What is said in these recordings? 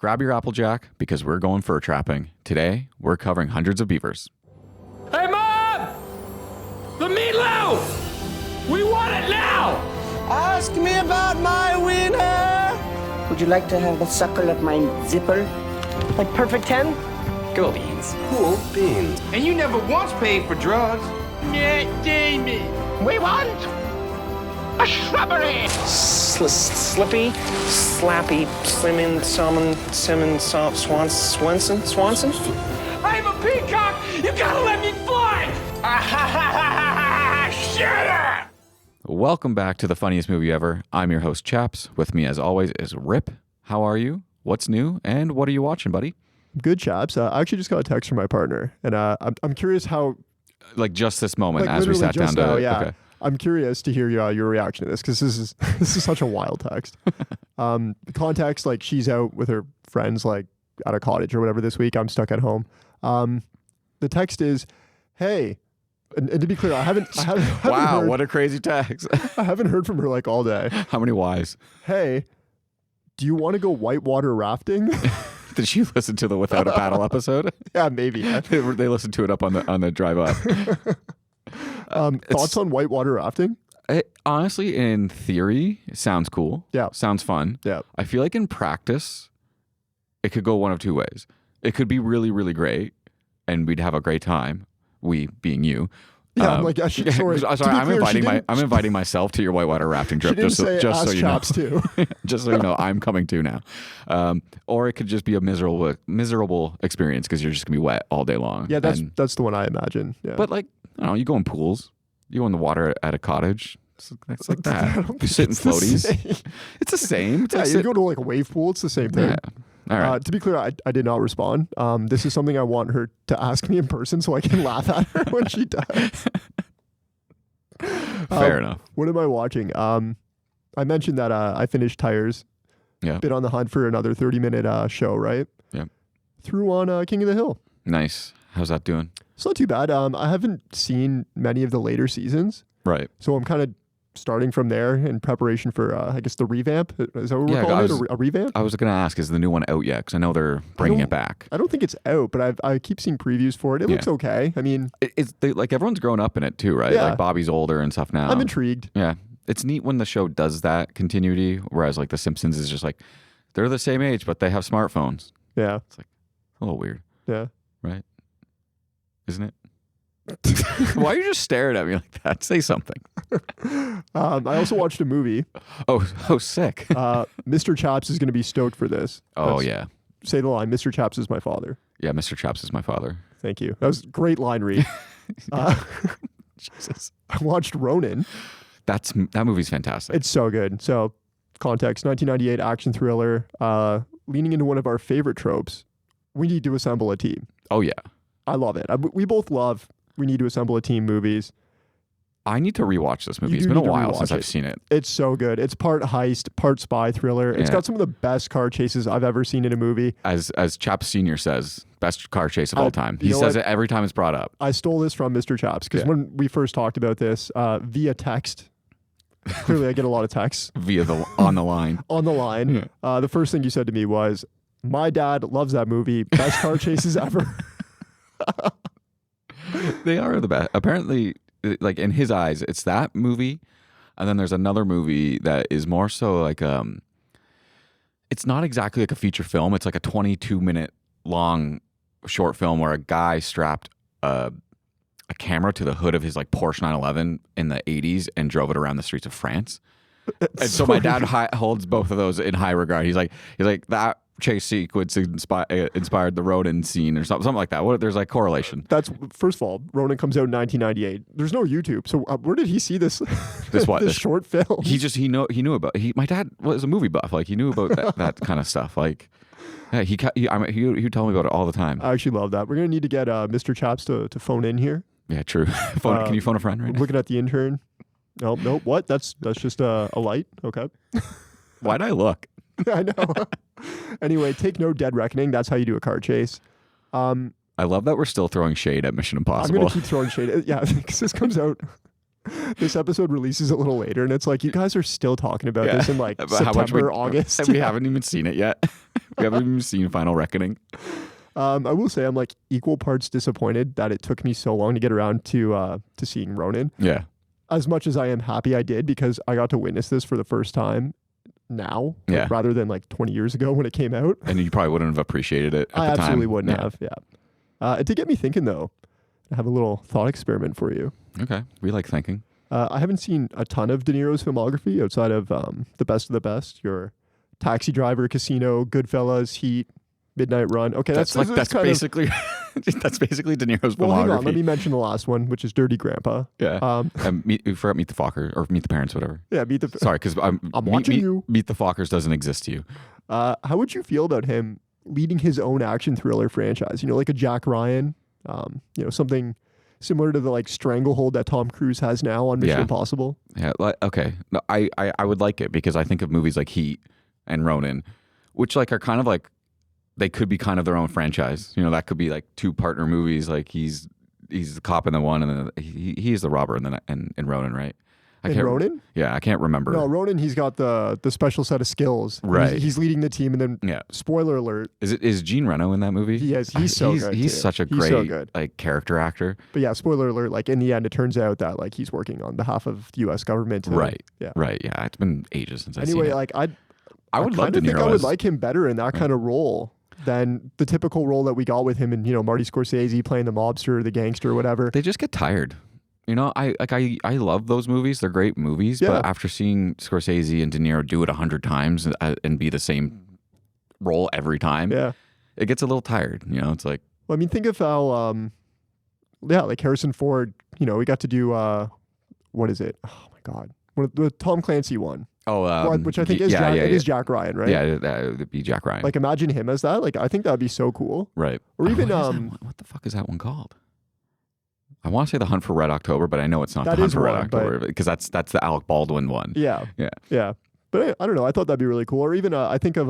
Grab your Applejack because we're going fur trapping. Today, we're covering hundreds of beavers. Hey, Mom! The meatloaf! We want it now! Ask me about my wiener! Would you like to have a suckle of my zipper? Like perfect 10? Cool beans. Cool beans. And you never once paid for drugs. Yeah, Jamie. We want a shrubbery! Slippy, slappy, Swanson? I'm a peacock! You gotta let me fly! Shut up! Welcome back to the funniest movie ever. I'm your host, Chaps. With me, as always, is Ripp. How are you? What's new? And what are you watching, buddy? Good, Chaps. I actually just got a text from my partner, and I'm curious how... Like just this moment, like as we sat down to... Now, yeah. Okay. I'm curious to hear your reaction to this, because this is such a wild text. The context, like, she's out with her friends, like, at a cottage or whatever this week. I'm stuck at home. The text is, hey... And to be clear, I haven't Wow, heard, what a crazy text. I haven't heard from her, like, all day. How many whys? Hey, do you want to go whitewater rafting? Did she listen to the Without a Paddle episode? Yeah, maybe. They listened to it up on the drive up. Thoughts on whitewater rafting? Honestly, in theory, it sounds cool. Yeah. Sounds fun. Yeah. I feel like in practice, it could go one of two ways. It could be really, really great, and we'd have a great time. We being you. Yeah, I'm like, sorry. I'm inviting myself to your whitewater rafting trip. She didn't say just so you know. too. Just so you know, I'm coming too now. Or it could just be a miserable experience because you're just gonna be wet all day long. Yeah, that's the one I imagine. Yeah. But like, I don't know, you go in pools, you go in the water at a cottage. It's like that. You sit in floaties. It's the same. It's yeah, like you go to like a wave pool. It's the same thing. Yeah. All right. To be clear, I did not respond. This is something I want her to ask me in person so I can laugh at her when she does. Fair enough. What am I watching? I mentioned that I finished Tires. Yeah. Been on the hunt for another 30-minute show, right? Yeah. Threw on King of the Hill. Nice. How's that doing? It's not too bad. I haven't seen many of the later seasons. Right. So I'm kind of starting from there in preparation for, I guess, the revamp. Is that what we're calling it? A revamp? I was going to ask, is the new one out yet? Because I know they're bringing it back. I don't think it's out, but I keep seeing previews for it. It looks okay. I mean... like everyone's grown up in it too, right? Yeah. Like Bobby's older and stuff now. I'm intrigued. Yeah. It's neat when the show does that continuity, whereas like The Simpsons is just like, they're the same age, but they have smartphones. Yeah. It's like a little weird. Yeah. Right? Isn't it? Why are you just staring at me like that? Say something. I also watched a movie. Oh, sick. Mr. Chaps is going to be stoked for this. Yeah. Say the line, Mr. Chaps is my father. Yeah, Mr. Chaps is my father. Thank you. That was a great line read. Jesus. I watched Ronin. That movie's fantastic. It's so good. So, context, 1998 action thriller, leaning into one of our favorite tropes. We need to assemble a team. Oh, yeah. I love it. We both love We Need to Assemble a Team movies. I need to rewatch this movie. It's been a while since I've seen it. It's so good. It's part heist, part spy thriller. It's got some of the best car chases I've ever seen in a movie. As Chaps Sr. says, best car chase of all time. He says it every time it's brought up. I stole this from Mr. Chaps because when we first talked about this via text, clearly I get a lot of texts. On the line. On the line. Yeah. The first thing you said to me was, my dad loves that movie. Best car chases ever. They are the best. Apparently, like in his eyes, it's that movie, and then there's another movie that is more so like it's not exactly like a feature film. It's like a 22-minute long short film where a guy strapped a camera to the hood of his like Porsche 911 in the 80s and drove it around the streets of France. And so my dad holds both of those in high regard. He's like that chase sequence inspired the Ronin scene or something like that. There's like correlation. That's first of all, Ronin comes out in 1998. There's no YouTube, so where did he see this? This short film? He knew about. My dad was a movie buff. Like he knew about that kind of stuff. Like yeah, he would tell me about it all the time. I actually love that. We're gonna need to get Mr. Chaps to phone in here. Yeah, true. Can you phone a friend right now? Looking at the intern. Nope. What? That's just a light. Okay. Why'd I look? I know. Anyway, take no dead reckoning. That's how you do a car chase. I love that we're still throwing shade at Mission Impossible. I'm going to keep throwing shade. Yeah, because this comes out This episode releases a little later, and it's like, you guys are still talking about this in like About how much September, August. And we haven't even seen it yet. We haven't even seen Final Reckoning. I will say I'm like equal parts disappointed that it took me so long to get around to seeing Ronin. Yeah. As much as I am happy I did, because I got to witness this for the first time now, Yeah. rather than like 20 years ago when it came out. And you probably wouldn't have appreciated it at I the time. absolutely wouldn't Yeah. have. Yeah. It did get me thinking though. I have a little thought experiment for you. Okay. We like thinking. I haven't seen a ton of De Niro's filmography outside of The Best of the Best, your Taxi Driver, Casino, Goodfellas, Heat, Midnight Run. Okay, that's that's kind basically that's basically De Niro's well, hang on. filmography. Let me mention the last one, which is Dirty Grandpa. Yeah. We forgot Meet the Fockers or Meet the Parents, whatever. Yeah, Sorry, because I'm watching you. Meet the Fockers doesn't exist to you. How would you feel about him leading his own action thriller franchise? You know, like a Jack Ryan. You know, something similar to the like stranglehold that Tom Cruise has now on Mission Yeah. Impossible. Yeah. Okay. No, I would like it because I think of movies like Heat and Ronin, which like are kind of like they could be kind of their own franchise. You know, that could be like two partner movies. Like he's the cop in the one, and then he is the robber in Ronin, right? In Ronin? Yeah, I can't remember. No, Ronin, he's got the special set of skills. Right. He's leading the team, and then Yeah. spoiler alert. Is Gene Reno in that movie? He is. He's so good, He's too. such a He's great so good. like character actor. But yeah, spoiler alert. Like in the end, it turns out that like he's working on behalf of the U.S. government. Right. Yeah. Right. Yeah. It's been ages since I've Anyway, seen it. like I would love kind De of think Niro I would as- like him better in that kind of role than the typical role that we got with him in, you know, Marty Scorsese playing the mobster, the gangster, whatever. They just get tired. You know, I love those movies. They're great movies. Yeah. But after seeing Scorsese and De Niro do it 100 times and be the same role every time, Yeah. it gets a little tired. You know, it's like, Well, I mean, think of how, like Harrison Ford, you know, we got to do, what is it? Oh my God. The Tom Clancy one. Which I think is Jack Ryan, right? Yeah, that would be Jack Ryan. Like imagine him as that. Like I think that'd be so cool. right. Or even what is that one? What the fuck is that one called? I want to say The Hunt for Red October, but I know it's not That The Hunt is for Red one, but- October because that's the Alec Baldwin one. Yeah. Yeah. Yeah. But I don't know. I thought that'd be really cool. Or even I think of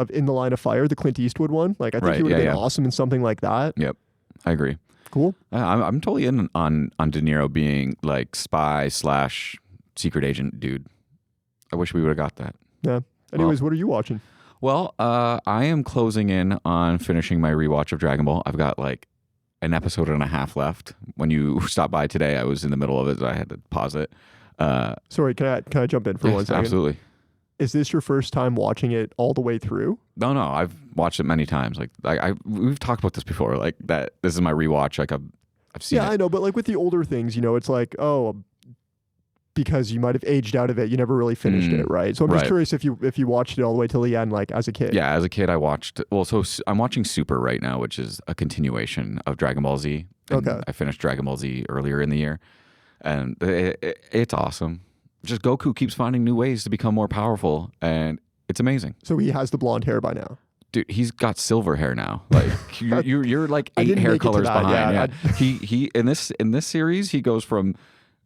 In the Line of Fire, the Clint Eastwood one. Like I think Right, he would have yeah, been yeah. awesome in something like that. Yep. I agree. Cool. I'm totally in on De Niro being like spy / secret agent dude. I wish we would have got that. Yeah. Anyways, what are you watching? Well, I am closing in on finishing my rewatch of Dragon Ball. I've got like an episode and a half left. When you stopped by today, I was in the middle of it. So I had to pause it. Sorry, can I jump in for 1 second? Absolutely. Is this your first time watching it all the way through? No, I've watched it many times. Like we've talked about this before. Like that. This is my rewatch. Like I've seen Yeah, it. I know, but like with the older things, you know, it's like, oh, because you might have aged out of it, you never really finished it, right? So I'm just right. curious if you watched it all the way till the end, like as a kid. Yeah, as a kid, I watched. Well, so I'm watching Super right now, which is a continuation of Dragon Ball Z. And Okay. I finished Dragon Ball Z earlier in the year, and it's awesome. Just Goku keeps finding new ways to become more powerful, and it's amazing. So he has the blonde hair by now. Dude, he's got silver hair now. Like you're like I 8 didn't hair make it to colors that, behind. yeah. Yeah. He in this series he goes from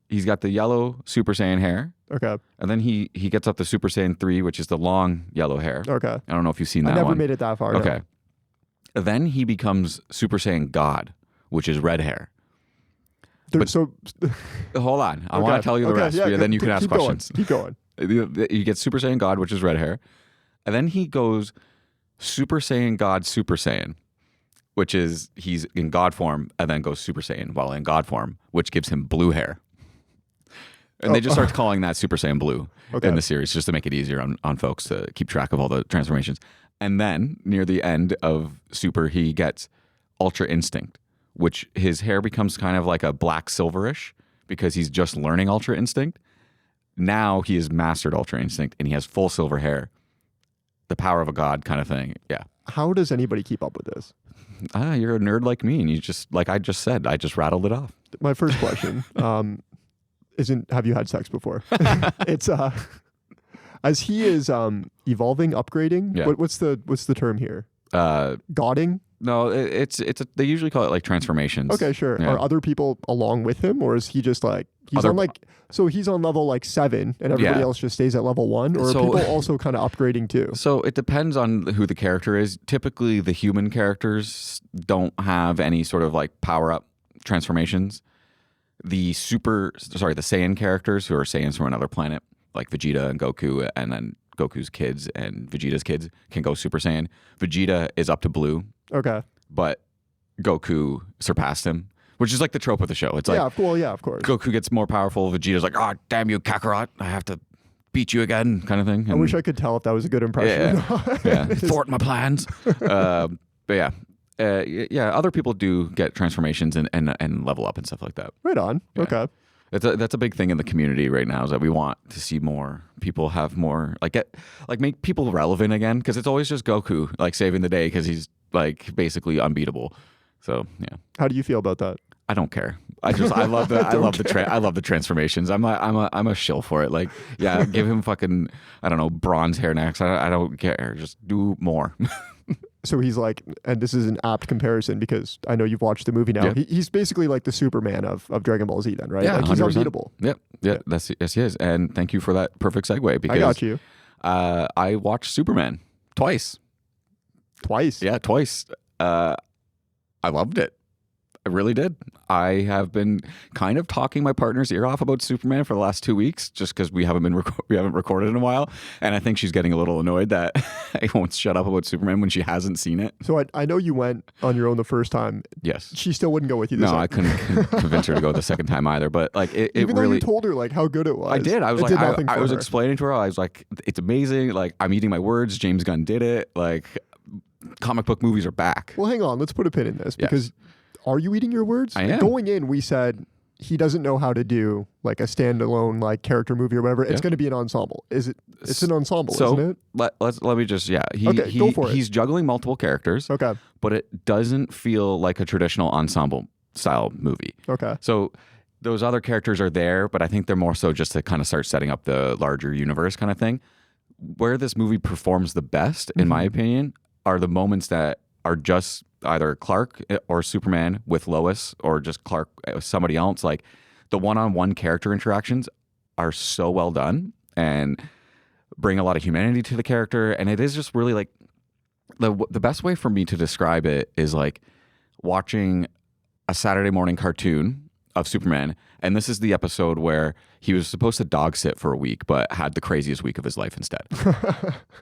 he's got the yellow Super Saiyan hair, Okay. and then he gets up to Super Saiyan 3, which is the long yellow hair. Okay. I don't know if you've seen I that never one. made it that far. no. Okay. Then he becomes Super Saiyan God, which is red hair. There- so Hold on. I want okay. to tell you the Okay, rest, yeah, and then you can ask keep going, questions. Keep going. He gets Super Saiyan God, which is red hair. And then he goes Super Saiyan God Super Saiyan, which is he's in God form, and then goes Super Saiyan while in God form, which gives him blue hair. And they just start calling that Super Saiyan Blue Okay. in the series just to make it easier on folks to keep track of all the transformations. And then near the end of Super, he gets Ultra Instinct, which his hair becomes kind of like a black silverish because he's just learning Ultra Instinct. Now he has mastered Ultra Instinct and he has full silver hair. The power of a god kind of thing. Yeah. How does anybody keep up with this? You're a nerd like me, and you just, like I just said, I just rattled it off. My first question isn't have you had sex before? It's as he is evolving, upgrading. Yeah. What's the term here? Godding? No, they usually call it like transformations. Okay, sure. Yeah. Are other people along with him, or is he just like he's on level like 7 and everybody Yeah. else just stays at level 1? Or are So- people also kind of upgrading too? So it depends on who the character is. Typically, the human characters don't have any sort of like power up transformations. the Saiyan characters who are Saiyans from another planet, like Vegeta and Goku, and then Goku's kids and Vegeta's kids can go Super Saiyan. Vegeta is up to blue, Okay. but Goku surpassed him, which is like the trope of the show. It's like, yeah, of course. Goku gets more powerful. Vegeta's like, oh, damn you, Kakarot. I have to beat you again, kind of thing. I wish I could tell if that was a good impression. Yeah. Thwart my plans. But yeah, other people do get transformations and level up and stuff like that. Right on. Yeah. Okay. That's a big thing in the community right now, is that we want to see more people have more, make people relevant again, because it's always just Goku like saving the day because he's like basically unbeatable. So yeah. How do you feel about that? I don't care. I love the transformations. I'm a shill for it. Like, yeah, give him fucking, I don't know, bronze hair next. I don't care. Just do more. So he's like, and this is an apt comparison because I know you've watched the movie now. Yeah. He's basically like the Superman of Dragon Ball Z then, right? Yeah, like he's 100%. unbeatable. Yep. Yeah. Yes, he is. And thank you for that perfect segue, because I got you. I watched Superman twice. Twice? Yeah, twice. I loved it. I really did. I have been kind of talking my partner's ear off about Superman for the last 2 weeks, just because we haven't recorded in a while, and I think she's getting a little annoyed that I won't shut up about Superman when she hasn't seen it. So I know you went on your own the first time. Yes. She still wouldn't go with you this No, time. I couldn't convince her to go the second time either. But like it Even though really, you told her like how good it was. I did. I was it like, did I was her. explaining to her. I was like, it's amazing. Like, I'm eating my words. James Gunn did it. Like, comic book movies are back. Well, hang on. Let's put a pin in this Yes. because are you eating your words? I am. Going in, we said he doesn't know how to do like a standalone like character movie or whatever. It's Yeah. going to be an ensemble. Is it? It's an ensemble, So isn't it? let me just Okay, go for it. He's juggling multiple characters. Okay. But it doesn't feel like a traditional ensemble style movie. Okay. So those other characters are there, but I think they're more so just to kind of start setting up the larger universe kind of thing. Where this movie performs the best, in my opinion, are the moments that are just either Clark or Superman with Lois, or just Clark with somebody else. Like, the one-on-one character interactions are so well done and bring a lot of humanity to the character. And it is just really like, the best way for me to describe it is like watching a Saturday morning cartoon of Superman, and this is the episode where he was supposed to dog sit for a week but had the craziest week of his life instead.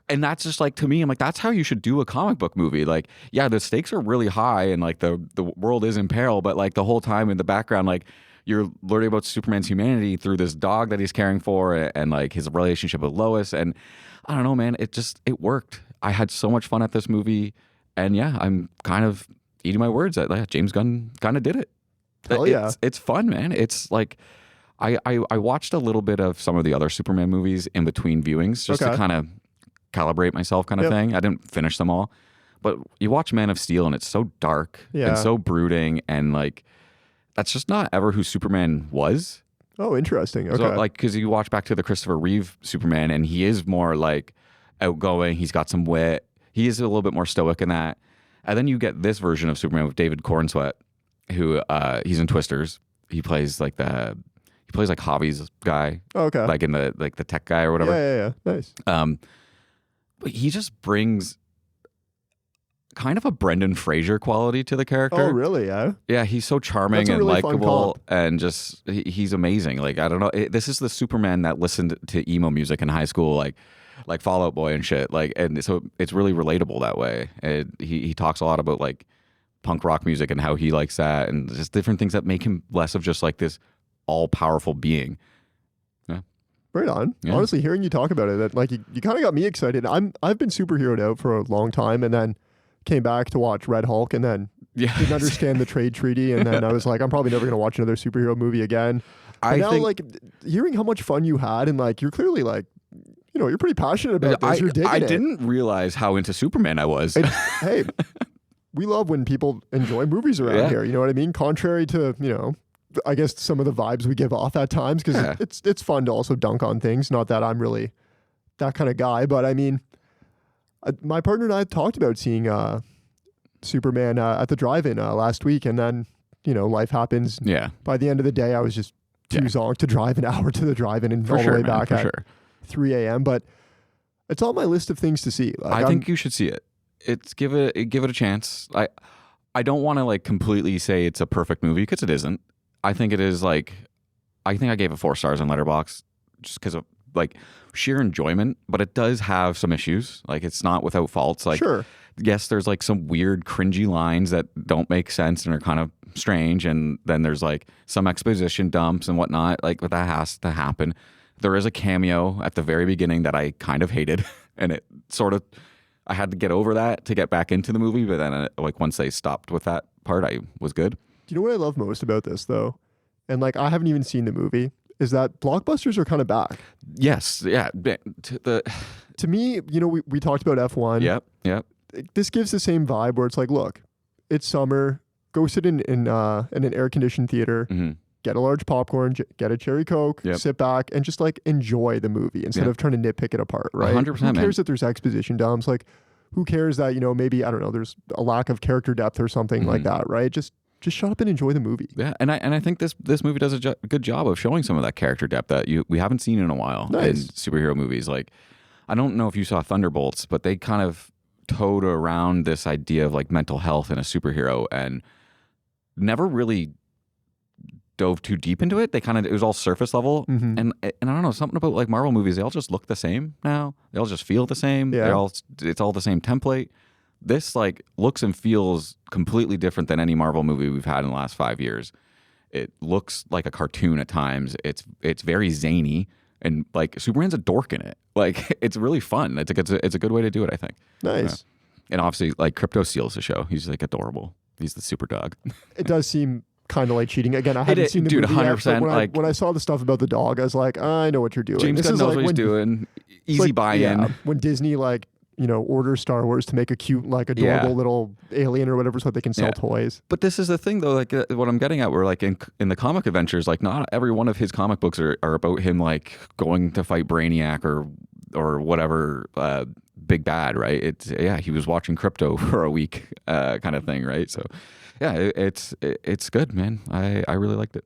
And that's just like, to me, I'm like, that's how you should do a comic book movie. Like, yeah, the stakes are really high and like the world is in peril, but like the whole time in the background, like, you're learning about Superman's humanity through this dog that he's caring for, and like his relationship with Lois. And I don't know, man, it worked. I had so much fun at this movie, and yeah, I'm kind of eating my words that James Gunn kind of did it. Hell yeah. It's fun, man. It's like, I watched a little bit of some of the other Superman movies in between viewings just to kind of calibrate myself kind of thing. I didn't finish them all. But you watch Man of Steel and it's so dark and so brooding, and like, that's just not ever who Superman was. Oh, interesting. Okay. So like, because you watch back to the Christopher Reeve Superman, and he is more like outgoing. He's got some wit. He is a little bit more stoic in that. And then you get this version of Superman with David Corenswet, who he's in Twisters. He plays like Javi's guy. Oh, okay. Like in the tech guy or whatever. Yeah. Nice. But he just brings kind of a Brendan Fraser quality to the character. Oh, really? Yeah. Yeah, he's so charming That's a and really fun likable, comp. and just he's amazing. Like, I don't know, this is the Superman that listened to emo music in high school, like Fall Out Boy and shit. Like, and so it's really relatable that way. And he talks a lot about like punk rock music and how he likes that, and just different things that make him less of just like this all powerful being. Yeah. Right on. Yeah. Honestly, hearing you talk about it, that like you kind of got me excited. I've been superheroed out for a long time, and then came back to watch Red Hulk, and then didn't understand the trade treaty, and then I was like, I'm probably never going to watch another superhero movie again. But now, like, hearing how much fun you had, and like you're clearly like, you know, you're pretty passionate about this. You're digging I it. didn't realize how into Superman I was. Hey, we love when people enjoy movies around here. You know what I mean? Contrary to, you know, I guess some of the vibes we give off at times, because it's fun to also dunk on things. Not that I'm really that kind of guy, but I mean, my partner and I talked about seeing Superman at the drive-in last week, and then, you know, life happens. Yeah. By the end of the day, I was just too zonked to drive an hour to the drive-in and all the way back at 3 a.m. But it's on my list of things to see. Like, I think you should see it. Give it a chance. I don't want to like completely say it's a perfect movie, because it isn't. I think it is like, I think I gave it 4 stars on Letterboxd just because of like sheer enjoyment, but it does have some issues. Like it's not without faults. Like, Sure. yes, there's like some weird cringy lines that don't make sense and are kind of strange. And then there's like some exposition dumps and whatnot. Like, but that has to happen. There is a cameo at the very beginning that I kind of hated. And it sort of, I had to get over that to get back into the movie. But then like once they stopped with that part, I was good. Do you know what I love most about this though? And like, I haven't even seen the movie, is that blockbusters are kind of back. Yes. Yeah. To me, you know, we talked about F1. Yep. This gives the same vibe where it's like, look, it's summer. Go sit in an air-conditioned theater, get a large popcorn, get a cherry Coke, sit back, and just like enjoy the movie instead of trying to nitpick it apart, right? 100%, Who cares that there's exposition dumps? Like, who cares that, you know, maybe, I don't know, there's a lack of character depth or something like that, right? Just shut up and enjoy the movie. Yeah, and I think this movie does a good job of showing some of that character depth that we haven't seen in a while in superhero movies. Like, I don't know if you saw Thunderbolts, but they kind of towed around this idea of like mental health in a superhero and never really dove too deep into it. It was all surface level. And I don't know, something about like Marvel movies, they all just look the same now. They all just feel the same. Yeah. It's all the same template. This like looks and feels completely different than any Marvel movie we've had in the last 5 years. It looks like a cartoon at times. It's very zany, and like Superman's a dork in it. Like it's really fun. It's a good way to do it, I think. Nice. And obviously, like Crypto steals the show. He's like adorable. He's the super dog. It does seem kind of like cheating. Again, I haven't seen the movie 100%. Yet, but Like when I saw the stuff about the dog, I was like, I know what you're doing. James Gunn knows like what he's doing. Easy buy-in. Yeah, when Disney like, you know, orders Star Wars to make a cute, like adorable little alien or whatever so they can sell toys. But this is the thing though, like what I'm getting at, we're like in the comic adventures, like not every one of his comic books are about him like going to fight Brainiac or whatever big bad, right? He was watching Crypto for a week kind of thing, right? So yeah, it's good, man. I really liked it.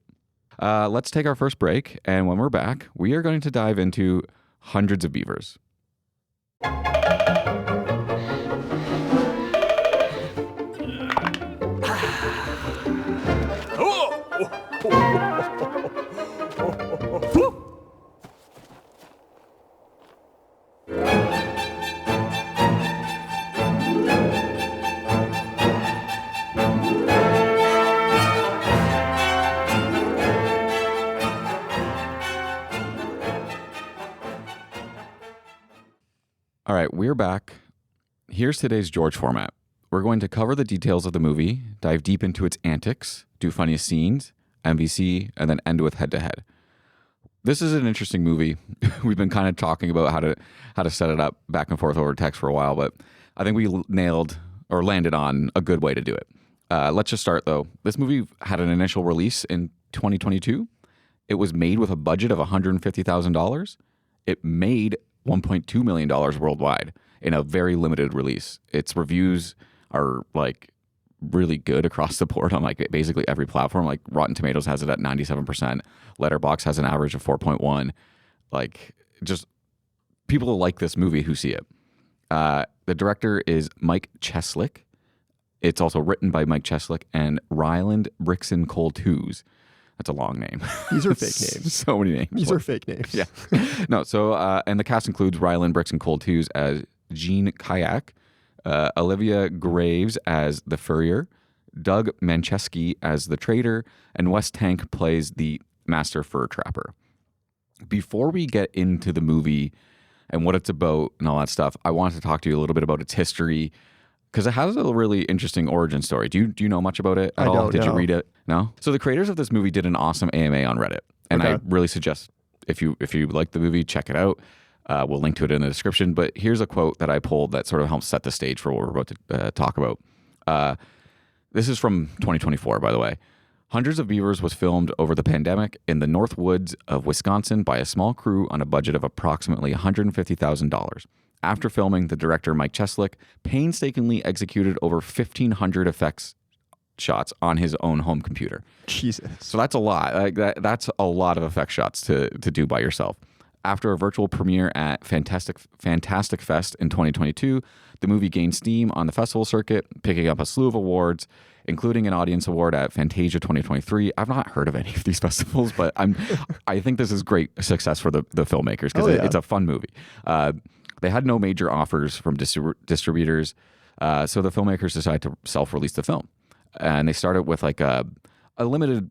Let's take our first break, and when we're back, we are going to dive into Hundreds of Beavers. All right, we're back. Here's today's George format. We're going to cover the details of the movie, dive deep into its antics, do funniest scenes, MVC, and then end with head-to-head. This is an interesting movie. We've been kind of talking about how to set it up back and forth over text for a while, but I think we landed on a good way to do it. Let's just start, though. This movie had an initial release in 2022. It was made with a budget of $150,000. It made $1.2 million worldwide in a very limited release. Its reviews are like really good across the board on like basically every platform. Like Rotten Tomatoes has it at 97%. Letterboxd has an average of 4.1. Like just people like this movie who see it. The director is Mike Cheslick. It's also written by Mike Cheslick and Ryland, Brickson, Tews. That's a long name. These are fake names. So many names. These are fake names. Yeah. No, so, and the cast includes Ryland, Brickson, Tews as Gene Kayak, Olivia Graves as the Furrier, Doug Mancheski as the Trader, and Wes Tank plays the Master Fur Trapper. Before we get into the movie and what it's about and all that stuff, I wanted to talk to you a little bit about its history, because it has a really interesting origin story. Do you know much about it at all? Did you read it? No? So the creators of this movie did an awesome AMA on Reddit. And I really suggest if you like the movie, check it out. We'll link to it in the description. But here's a quote that I pulled that sort of helps set the stage for what we're about to talk about. This is from 2024, by the way. Hundreds of Beavers was filmed over the pandemic in the North Woods of Wisconsin by a small crew on a budget of approximately $150,000. After filming, the director, Mike Cheslick, painstakingly executed over 1,500 effects shots on his own home computer. Jesus. So that's a lot. Like that's a lot of effect shots to do by yourself. After a virtual premiere at Fantastic Fest in 2022, the movie gained steam on the festival circuit, picking up a slew of awards. including an audience award at Fantasia 2023. I've not heard of any of these festivals, but I think this is great success for the filmmakers because it's a fun movie. They had no major offers from distributors, so the filmmakers decided to self-release the film, and they started with like a limited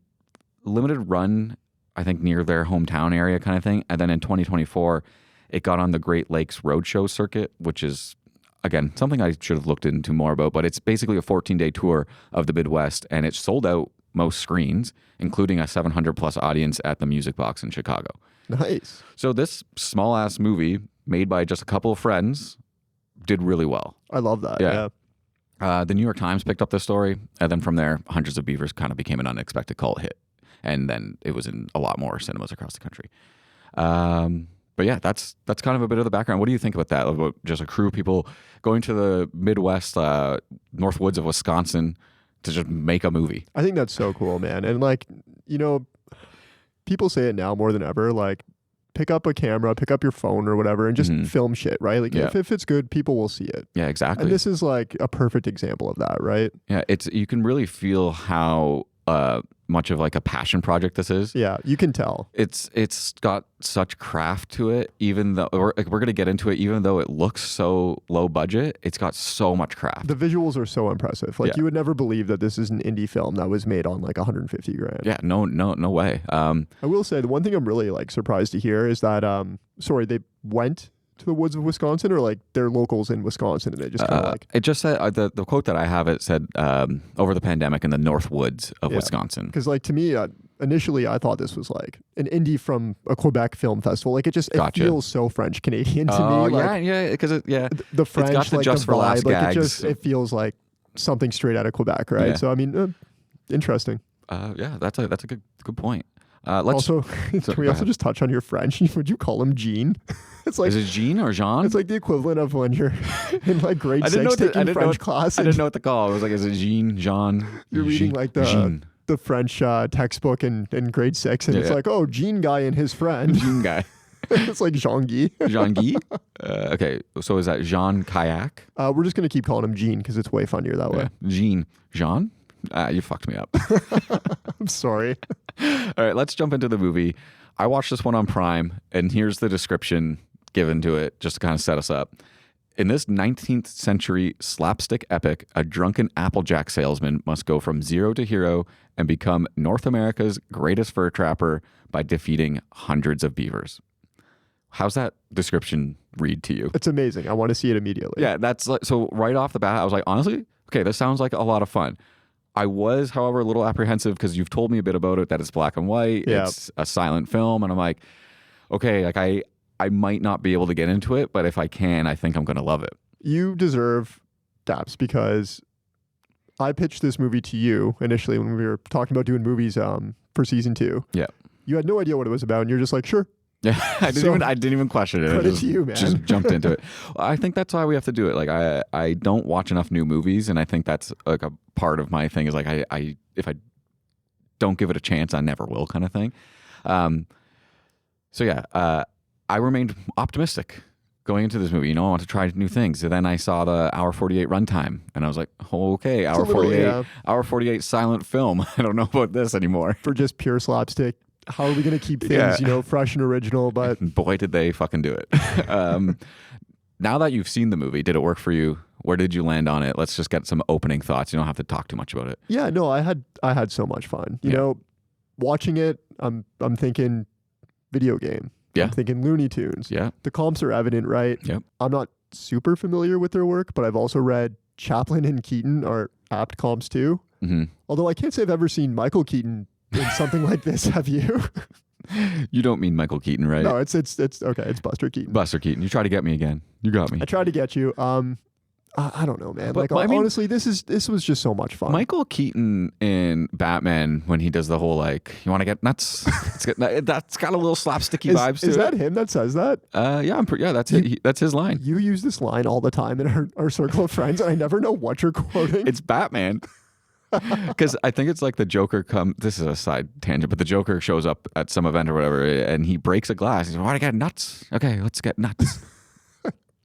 run, I think near their hometown area kind of thing, and then in 2024, it got on the Great Lakes Roadshow circuit, which is, again, something I should have looked into more about, but it's basically a 14-day tour of the Midwest, and it sold out most screens, including a 700-plus audience at the Music Box in Chicago. Nice. So this small-ass movie made by just a couple of friends did really well. I love that. Yeah. The New York Times picked up the story, and then from there, Hundreds of Beavers kind of became an unexpected cult hit, and then it was in a lot more cinemas across the country. But yeah, that's kind of a bit of the background. What do you think about that? About just a crew of people going to the Midwest, North Woods of Wisconsin to just make a movie? I think that's so cool, man. And like, you know, people say it now more than ever, like, pick up a camera, pick up your phone or whatever, and just film shit, right? Like, if it's good, people will see it. Yeah, exactly. And this is like a perfect example of that, right? Yeah, you can really feel how much of like a passion project this is. Yeah, you can tell. It's got such craft to it, even though we're going to get into it, even though it looks so low budget, it's got so much craft. The visuals are so impressive. Like you would never believe that this is an indie film that was made on like 150 grand. Yeah, no way. I will say the one thing I'm really like surprised to hear is that they went to the woods of Wisconsin, or like they're locals in Wisconsin, and it just kind of like it just said the quote that I have, it said over the pandemic in the North Woods of Wisconsin. Because like to me initially I thought this was like an indie from a Quebec film festival. Like it feels so French Canadian to me. Like, because the French, it's got the like just the for laughs vibe, like gags. it feels like something straight out of Quebec, right? Yeah. So I mean, interesting. That's a good point. Also, can we also just touch on your French? Would you call him Jean? It's like, is it Jean or Jean? It's like the equivalent of when you're in like grade 6 taking French class. I didn't know what to call. I was like, is it Jean, Jean? You're reading like the French textbook in grade 6, and it's like, oh, Jean guy and his friend. Jean guy. It's like Jean-Guy. Jean-Guy? Okay, so is that Jean Kayak? We're just going to keep calling him Jean because it's way funnier that way. Jean. Jean? You fucked me up. I'm sorry. All right, let's jump into the movie. I watched this one on Prime, and here's the description given to it just to kind of set us up. In this 19th century slapstick epic, a drunken Applejack salesman must go from zero to hero and become North America's greatest fur trapper by defeating hundreds of beavers. How's that description read to you? It's amazing. I want to see it immediately. Yeah, that's like, so right off the bat, I was like, honestly, okay, this sounds like a lot of fun. I was, however, a little apprehensive because you've told me a bit about it, that it's black and white, it's a silent film, and I'm like, okay, like I might not be able to get into it, but if I can, I think I'm going to love it. You deserve daps because I pitched this movie to you initially when we were talking about doing movies for season 2. Yeah. You had no idea what it was about, and you're just like, sure. Yeah, I didn't even question it. Credit to you, man. Just jumped into it. I think that's why we have to do it. Like I don't watch enough new movies, and I think that's like a part of my thing is like I if I don't give it a chance, I never will, kind of thing. So yeah, I remained optimistic going into this movie. You know, I want to try new things. And then I saw the hour 48 runtime, and I was like, oh, okay, hour 48, hour 48 silent film. I don't know about this anymore. For just pure slapstick. How are we going to keep things, fresh and original? But boy, did they fucking do it. Now that you've seen the movie, did it work for you? Where did you land on it? Let's just get some opening thoughts. You don't have to talk too much about it. Yeah, no, I had so much fun. You know, watching it, I'm thinking video game. Yeah. I'm thinking Looney Tunes. Yeah. The comps are evident, right? Yep. I'm not super familiar with their work, but I've also read Chaplin and Keaton are apt comps too. Mm-hmm. Although I can't say I've ever seen Michael Keaton in something like this. Have you? You don't mean Michael Keaton, right? No, it's okay. It's Buster Keaton. Buster Keaton. You try to get me again. You got me. I tried to get you. I don't know, man. But, like, honestly, this was just so much fun. Michael Keaton in Batman, when he does the whole like, you want to get nuts? That's got a little slapsticky vibes to it. Is that him that says that? Yeah, that's it. That's his line. You use this line all the time in our circle of friends, and I never know what you're quoting. It's Batman. Because I think it's like the Joker this is a side tangent, but the Joker shows up at some event or whatever, and he breaks a glass. He's like, want to get nuts? Okay, let's get nuts.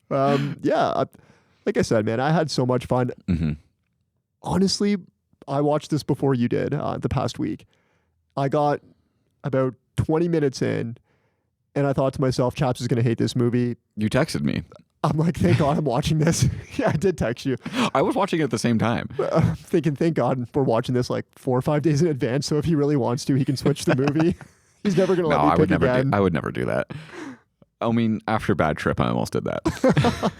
Like I said, man, I had so much fun. Mm-hmm. Honestly, I watched this before you did the past week. I got about 20 minutes in, and I thought to myself, Chaps is going to hate this movie. You texted me. I'm like, thank God I'm watching this. Yeah, I did text you. I was watching it at the same time. Thinking, thank God we're watching this like 4 or 5 days in advance. So if he really wants to, he can switch the movie. He's never going to let me pick again. I would never do that. I mean, after Bad Trip, I almost did that.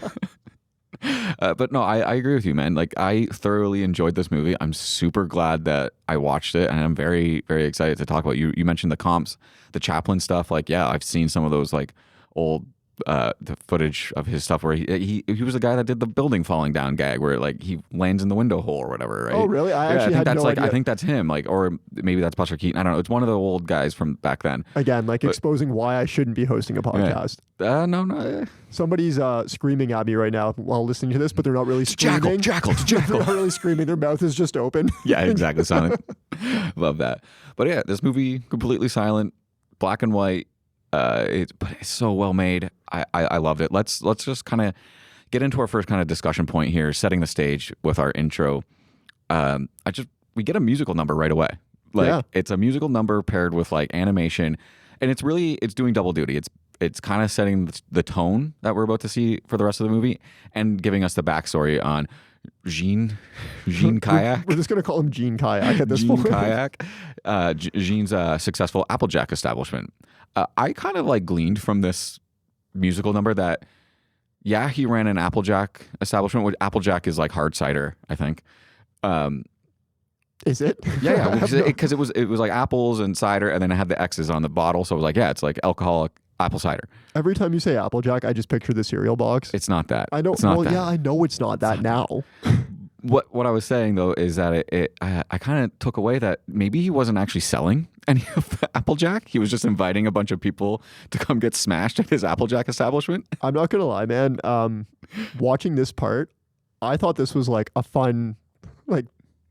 But no, I agree with you, man. Like, I thoroughly enjoyed this movie. I'm super glad that I watched it, and I'm very, very excited to talk about you. You mentioned the comps, the Chaplin stuff. Like, yeah, I've seen some of those like old the footage of his stuff where he was the guy that did the building falling down gag where like he lands in the window hole or whatever, right? Oh, really? I think had that's no idea. I think that's him, like, or maybe that's Buster Keaton. I don't know. It's one of the old guys from back then. Again, like exposing why I shouldn't be hosting a podcast. No. Somebody's screaming at me right now while listening to this, but they're not really screaming. Jackal. They're not really screaming. Their mouth is just open. Yeah, exactly. Silent. Love that. But yeah, this movie, completely silent, black and white. But it's so well made. I loved it. Let's just kind of get into our first kind of discussion point here, setting the stage with our intro. We get a musical number right away. It's a musical number paired with like animation, and it's doing double duty. It's kind of setting the tone that we're about to see for the rest of the movie and giving us the backstory on Jean Kayak. We're just going to call him Jean Kayak at this point. Jean Kayak. Jean's successful Applejack establishment. I kind of like gleaned from this musical number that, yeah, he ran an Applejack establishment, which Applejack is like hard cider, I think. Is it? Yeah, because it was like apples and cider, and then it had the X's on the bottle, so it was like, yeah, it's like alcoholic apple cider. Every time you say Applejack, I just picture the cereal box. It's not that. I know. It's not well, that. yeah, I know it's not that now. What I was saying though is that I kind of took away that maybe he wasn't actually selling any of the Applejack. He was just inviting a bunch of people to come get smashed at his Applejack establishment. I'm not gonna lie, man. Watching this part, I thought this was like a fun, like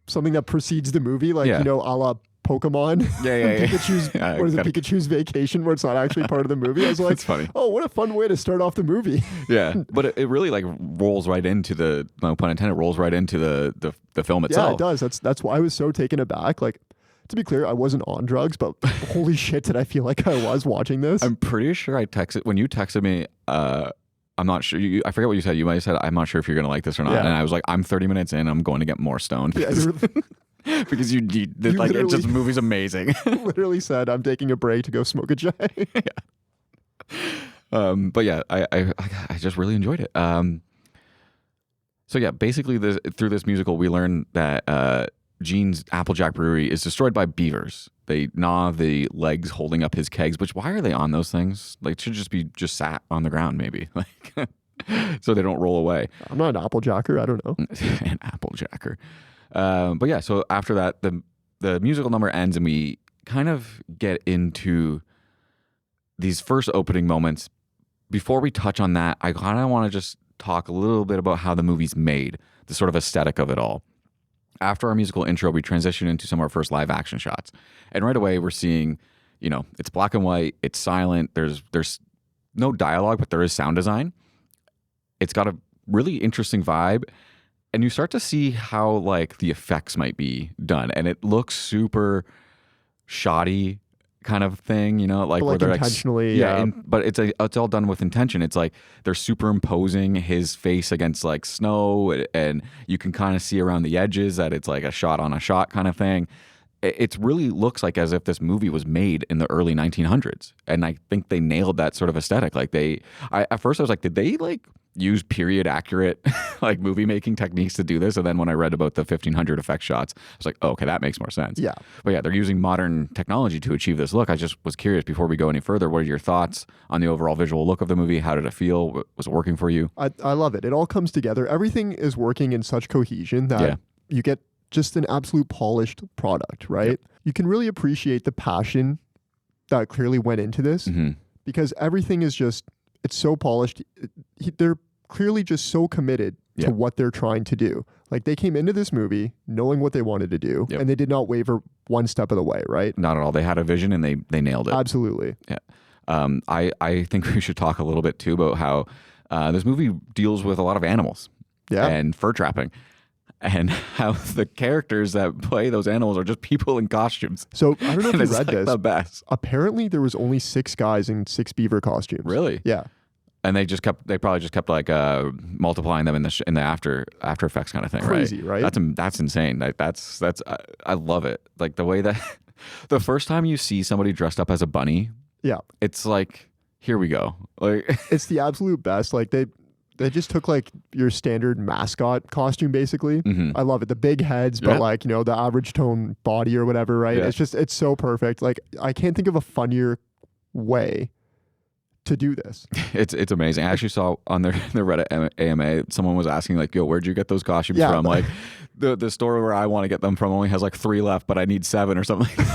something that precedes the movie, like a la Pokemon. Yeah. Pikachu's what is it? Pikachu's Vacation, where it's not actually part of the movie. I was like, it's funny. Oh, what a fun way to start off the movie. Yeah, but it really like rolls right into the, no pun intended, rolls right into the film itself. Yeah, it does. That's why I was so taken aback. Like, to be clear, I wasn't on drugs, but holy shit, did I feel like I was watching this? I'm pretty sure when you texted me. I'm not sure. I forget what you said. You might have said, "I'm not sure if you're going to like this or not." Yeah. And I was like, "I'm 30 minutes in. I'm going to get more stoned." Because you like it. Just the movie's amazing. Literally said, "I'm taking a break to go smoke a joint." Yeah. But yeah, I just really enjoyed it. So yeah, basically through this musical, we learn that Gene's Applejack Brewery is destroyed by beavers. They gnaw the legs holding up his kegs, which why are they on those things? Like, it should just be sat on the ground, maybe. Like, so they don't roll away. I'm not an Applejacker. I don't know. An Applejacker. But yeah, so after that, the musical number ends and we kind of get into these first opening moments. Before we touch on that, I kind of want to just talk a little bit about how the movie's made, the sort of aesthetic of it all. After our musical intro, we transition into some of our first live action shots. And right away, we're seeing, it's black and white, it's silent, there's no dialogue, but there is sound design. It's got a really interesting vibe. And you start to see how like the effects might be done. And it looks super shoddy kind of thing, like where they're intentionally, but it's all done with intention. It's like they're superimposing his face against like snow, and you can kind of see around the edges that it's like a shot on a shot kind of thing. It really looks like as if this movie was made in the early 1900s, and I think they nailed that sort of aesthetic. Like at first I was like, did they like use period accurate like movie making techniques to do this? And then when I read about the 1500 effect shots, I was like, oh, okay, that makes more sense. Yeah. But yeah, they're using modern technology to achieve this look. I just was curious, before we go any further, what are your thoughts on the overall visual look of the movie? How did it feel? Was it working for you? I love it. It all comes together. Everything is working in such cohesion that you get just an absolute polished product, right? Yep. You can really appreciate the passion that clearly went into this, because everything is just, it's so polished. They're clearly just so committed to what they're trying to do. Like, they came into this movie knowing what they wanted to do, and they did not waver one step of the way, right? Not at all. They had a vision and they nailed it. Absolutely. Yeah. I think we should talk a little bit too about how this movie deals with a lot of animals and fur trapping. and how the characters that play those animals are just people in costumes. So I don't know if And you it's read like this. the best. Apparently, there was only 6 guys in 6 beaver costumes. Really? Yeah. And they probably just kept like multiplying them in the After Effects kind of thing. Crazy, right? That's insane. Like that's I love it. Like the way that the first time you see somebody dressed up as a bunny, Yeah. it's like, here we go. Like It's the absolute best. Like they just took like your standard mascot costume basically. I love it. The big heads, but Yeah. like, you know, the average tone body or whatever, right? Yeah. It's so perfect. Like I can't think of a funnier way to do this. it's amazing. I actually saw on their Reddit AMA, someone was asking like, yo, where'd you get those costumes Yeah. from? Like the store where I want to get them from only has like 3 left, but I need 7 or something.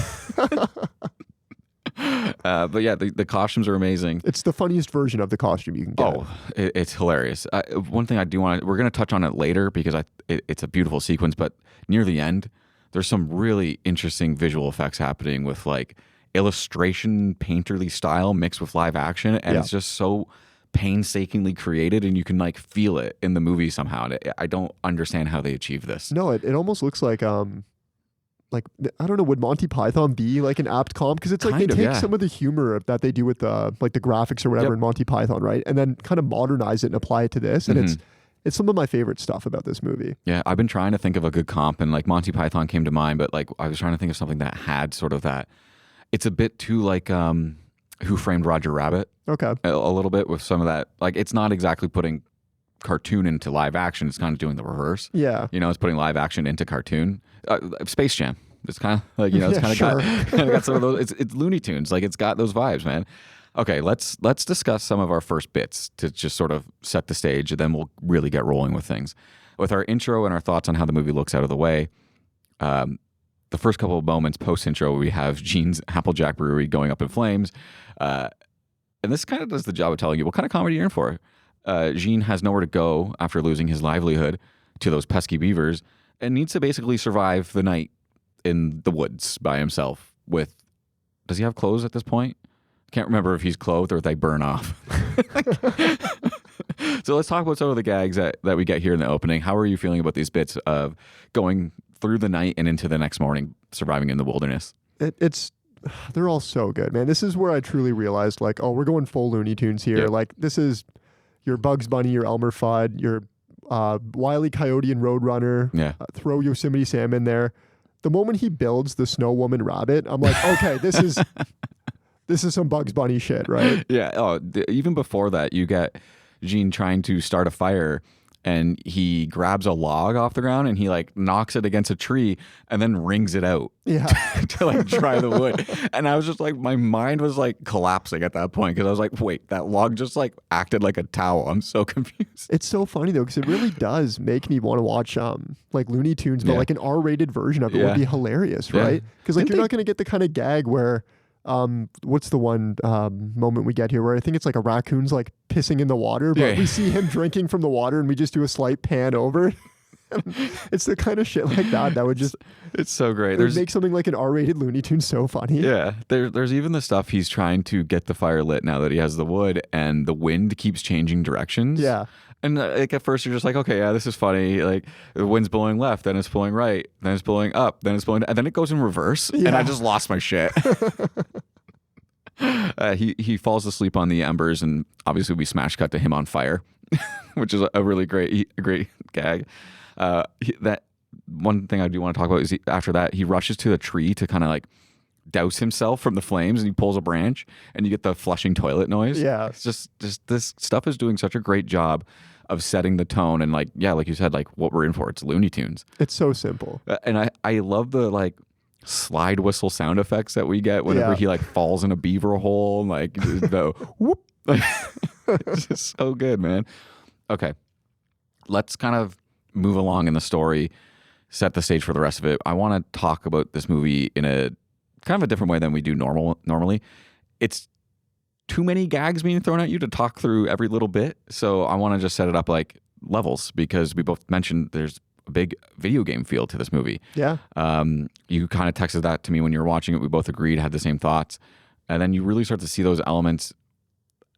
But yeah, the costumes are amazing. It's the funniest version of the costume you can get. Oh, it's hilarious. One thing I do want to, we're going to touch on it later because it's a beautiful sequence, but near the end, there's some really interesting visual effects happening with like illustration, painterly style mixed with live action. And it's just so painstakingly created and you can like feel it in the movie somehow. And I don't understand how they achieve this. No, it almost looks like I don't know, would Monty Python be like an apt comp? Because it's like Kind they of, take yeah. some of the humor that they do with the like the graphics or whatever Yep. in Monty Python, right? And then kind of modernize it and apply it to this. And it's some of my favorite stuff about this movie. Yeah, I've been trying to think of a good comp and like Monty Python came to mind, but like I was trying to think of something that had sort of that. It's a bit too like Who Framed Roger Rabbit Okay. a little bit with some of that. Like it's not exactly putting cartoon into live action. It's kind of doing the reverse. Yeah. You know, it's putting live action into cartoon. Space Jam. It's kind of like, you know, it's Yeah, kind of got some of those. It's Looney Tunes. Like it's got those vibes, man. Okay, let's discuss some of our first bits to just sort of set the stage, and then we'll really get rolling with things. With our intro and our thoughts on how the movie looks out of the way, the first couple of moments post-intro, we have Gene's Applejack Brewery going up in flames. And this kind of does the job of telling you what kind of comedy you're in for. Gene has nowhere to go after losing his livelihood to those pesky beavers and needs to basically survive the night in the woods by himself with... Does he have clothes at this point? Can't remember if he's clothed or if they burn off. So let's talk about some of the gags that we get here in the opening. How are you feeling about these bits of going through the night and into the next morning, surviving in the wilderness? They're all so good, man. This is where I truly realized, like, oh, we're going full Looney Tunes here. Yeah. Like, this is your Bugs Bunny, your Elmer Fudd, your Wile E. Coyote and Roadrunner. Yeah. Throw Yosemite Sam in there. The moment he builds the Snow Woman rabbit, I'm like, okay, this is some Bugs Bunny shit, right? Yeah. Oh, even before that, you get Gene trying to start a fire and he grabs a log off the ground and he like knocks it against a tree and then wrings it out Yeah. to like dry the wood. And I was just like, my mind was like collapsing at that point because I was like, wait, that log just like acted like a towel. I'm so confused. It's so funny though, because it really does make me want to watch like Looney Tunes, but Yeah. like an R-rated version of it Yeah. would be hilarious, Yeah. right? Because like Didn't you're they- not going to get the kind of gag where what's the one moment we get here where I think it's like a raccoon's like pissing in the water, but Yeah. we see him drinking from the water and we just do a slight pan over. It's the kind of shit like that would just It's so great. it would make something like an R-rated Looney Tune so funny. Yeah, there's even the stuff he's trying to get the fire lit now that he has the wood and the wind keeps changing directions. Yeah. And like at first you're just like, okay, yeah, this is funny. Like the wind's blowing left, then it's blowing right, then it's blowing up, then it's blowing, and then it goes in reverse. And I Yeah. just lost my shit. He falls asleep on the embers, and obviously we smash cut to him on fire, which is a really great gag. That one thing I do want to talk about is after that he rushes to the tree to kind of like douse himself from the flames, and he pulls a branch, and you get the flushing toilet noise. Yeah. It's just this stuff is doing such a great job of setting the tone, and like you said, like what we're in for. It's Looney Tunes, It's so simple. and I love the like slide whistle sound effects that we get whenever Yeah. he like falls in a beaver hole, and like the whoop. It's just so good, man. Okay, let's kind of move along in the story, set the stage for the rest of it. I want to talk about this movie in a kind of a different way than we do normally. It's too many gags being thrown at you to talk through every little bit. So I want to just set it up like levels because we both mentioned there's a big video game feel to this movie. Yeah. You kind of texted that to me when you were watching it. We both agreed, had the same thoughts. And then you really start to see those elements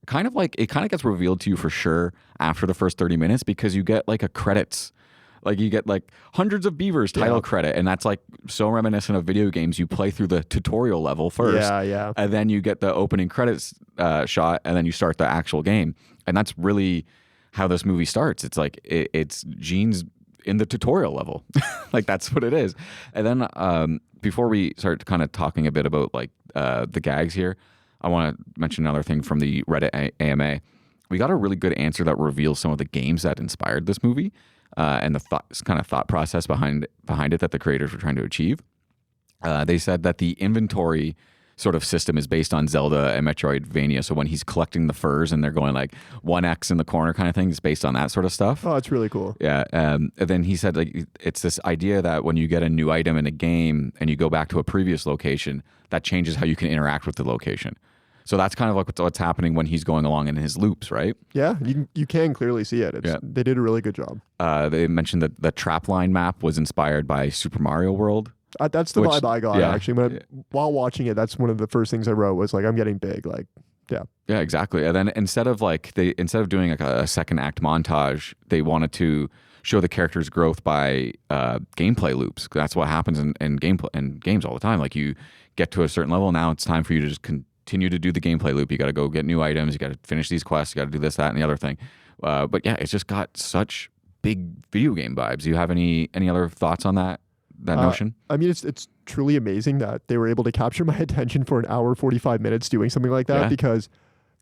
kind of like, it kind of gets revealed to you for sure after the first 30 minutes because you get like a credits Like you get like hundreds of Beavers title credit, and that's like so reminiscent of video games. You play through the tutorial level first, and then you get the opening credits shot, and then you start the actual game. And that's really how this movie starts. It's like it's Gene's in the tutorial level, like that's what it is. And then before we start kind of talking a bit about like the gags here, I want to mention another thing from the Reddit AMA. We got a really good answer that reveals some of the games that inspired this movie. And the thought process behind it that the creators were trying to achieve. They said that the inventory sort of system is based on Zelda and Metroidvania. So when he's collecting the furs and they're going like 1X in the corner kind of thing, it's based on that sort of stuff. Oh, it's really cool. Yeah. And then he said like it's this idea that when you get a new item in a game and you go back to a previous location, that changes how you can interact with the location. So that's kind of like what's happening when he's going along in his loops, right? Yeah, you can clearly see it. They did a really good job. They mentioned that the trapline map was inspired by Super Mario World. That's the vibe I got, actually. While watching it, that's one of the first things I wrote was like, I'm getting big. Like, yeah. Yeah, exactly. And then instead of doing like a second act montage, they wanted to show the character's growth by gameplay loops. That's what happens in games all the time. Like you get to a certain level, now it's time for you to just continue to do the gameplay loop. You got to go get new items. You got to finish these quests. You got to do this, that, and the other thing. But yeah, it's just got such big video game vibes. Do you have any other thoughts on that notion? I mean, it's truly amazing that they were able to capture my attention for an hour, 45 minutes doing something like that. Because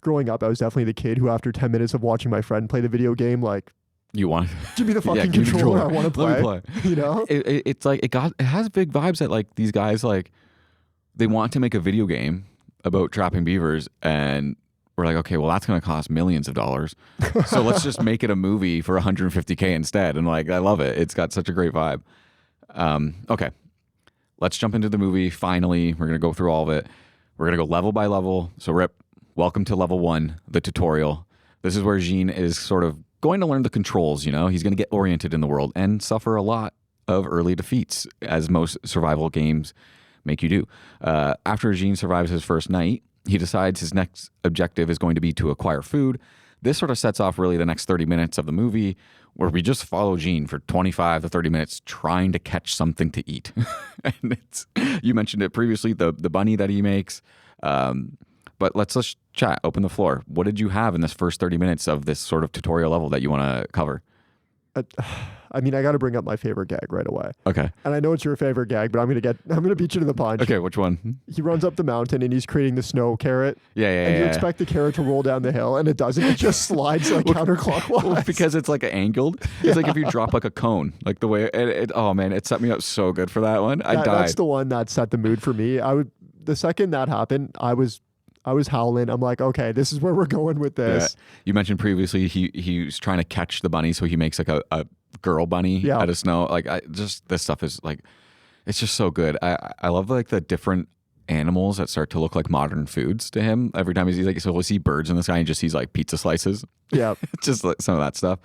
growing up, I was definitely the kid who, after 10 minutes of watching my friend play the video game, like, you want give me the fucking controller. I want to play. Let me play. You know, it's like it has big vibes that like these guys like they want to make a video game about trapping beavers, and we're like, okay, well that's going to cost millions of dollars, so let's just make it a movie for $150K instead. And like, I love it. It's got such a great vibe. Okay, let's jump into the movie. Finally, we're going to go through all of it. We're going to go level by level. So Ripp, welcome to level 1, the tutorial. This is where Gene is sort of going to learn the controls. You know, he's going to get oriented in the world and suffer a lot of early defeats, as most survival games make you do. After Gene survives his first night, he decides his next objective is going to be to acquire food. This sort of sets off really the next 30 minutes of the movie, where we just follow Gene for 25 to 30 minutes trying to catch something to eat. And you mentioned it previously, the bunny that he makes. But let's chat, open the floor. What did you have in this first 30 minutes of this sort of tutorial level that you want to cover? I mean, I got to bring up my favorite gag right away. Okay. And I know it's your favorite gag, but I'm gonna beat you to the punch. Okay, which one? He runs up the mountain and he's creating the snow carrot. Yeah. And you expect the carrot to roll down the hill, and it doesn't. It just slides like counterclockwise. Well, because it's like angled. It's like if you drop like a cone, like the way oh man, it set me up so good for that one. I died. That's the one that set the mood for me. The second that happened, I was howling. I'm like, okay, this is where we're going with this. Yeah. You mentioned previously he was trying to catch the bunny, so he makes like a girl bunny out of snow. Like this stuff is like, it's just so good. I love like the different animals that start to look like modern foods to him. Every time he's like, so we'll see birds in the sky and just sees like pizza slices. Yeah. Just like some of that stuff.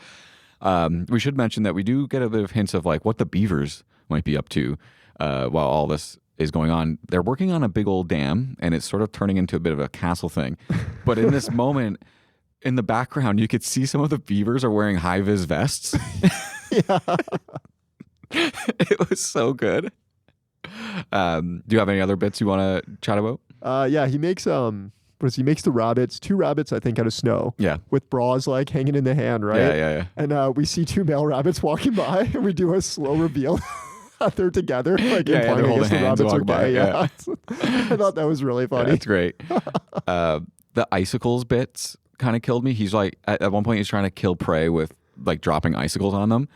We should mention that we do get a bit of hints of like what the Beavers might be up to while all this is going on. They're working on a big old dam, and it's sort of turning into a bit of a castle thing. But in this moment, in the background, you could see some of the beavers are wearing high-vis vests. Yeah. It was so good. Do you have any other bits you want to chat about? Yeah, he makes he makes the rabbits, 2 rabbits, I think, out of snow. Yeah. With bras like hanging in the hand, right? Yeah. And we see 2 male rabbits walking by, and we do a slow reveal. They're together, like implying I guess the rabbits are gay. Yeah. I thought that was really funny. Yeah, that's great. The icicles bits kind of killed me. He's like, at one point he's trying to kill prey with like dropping icicles on them,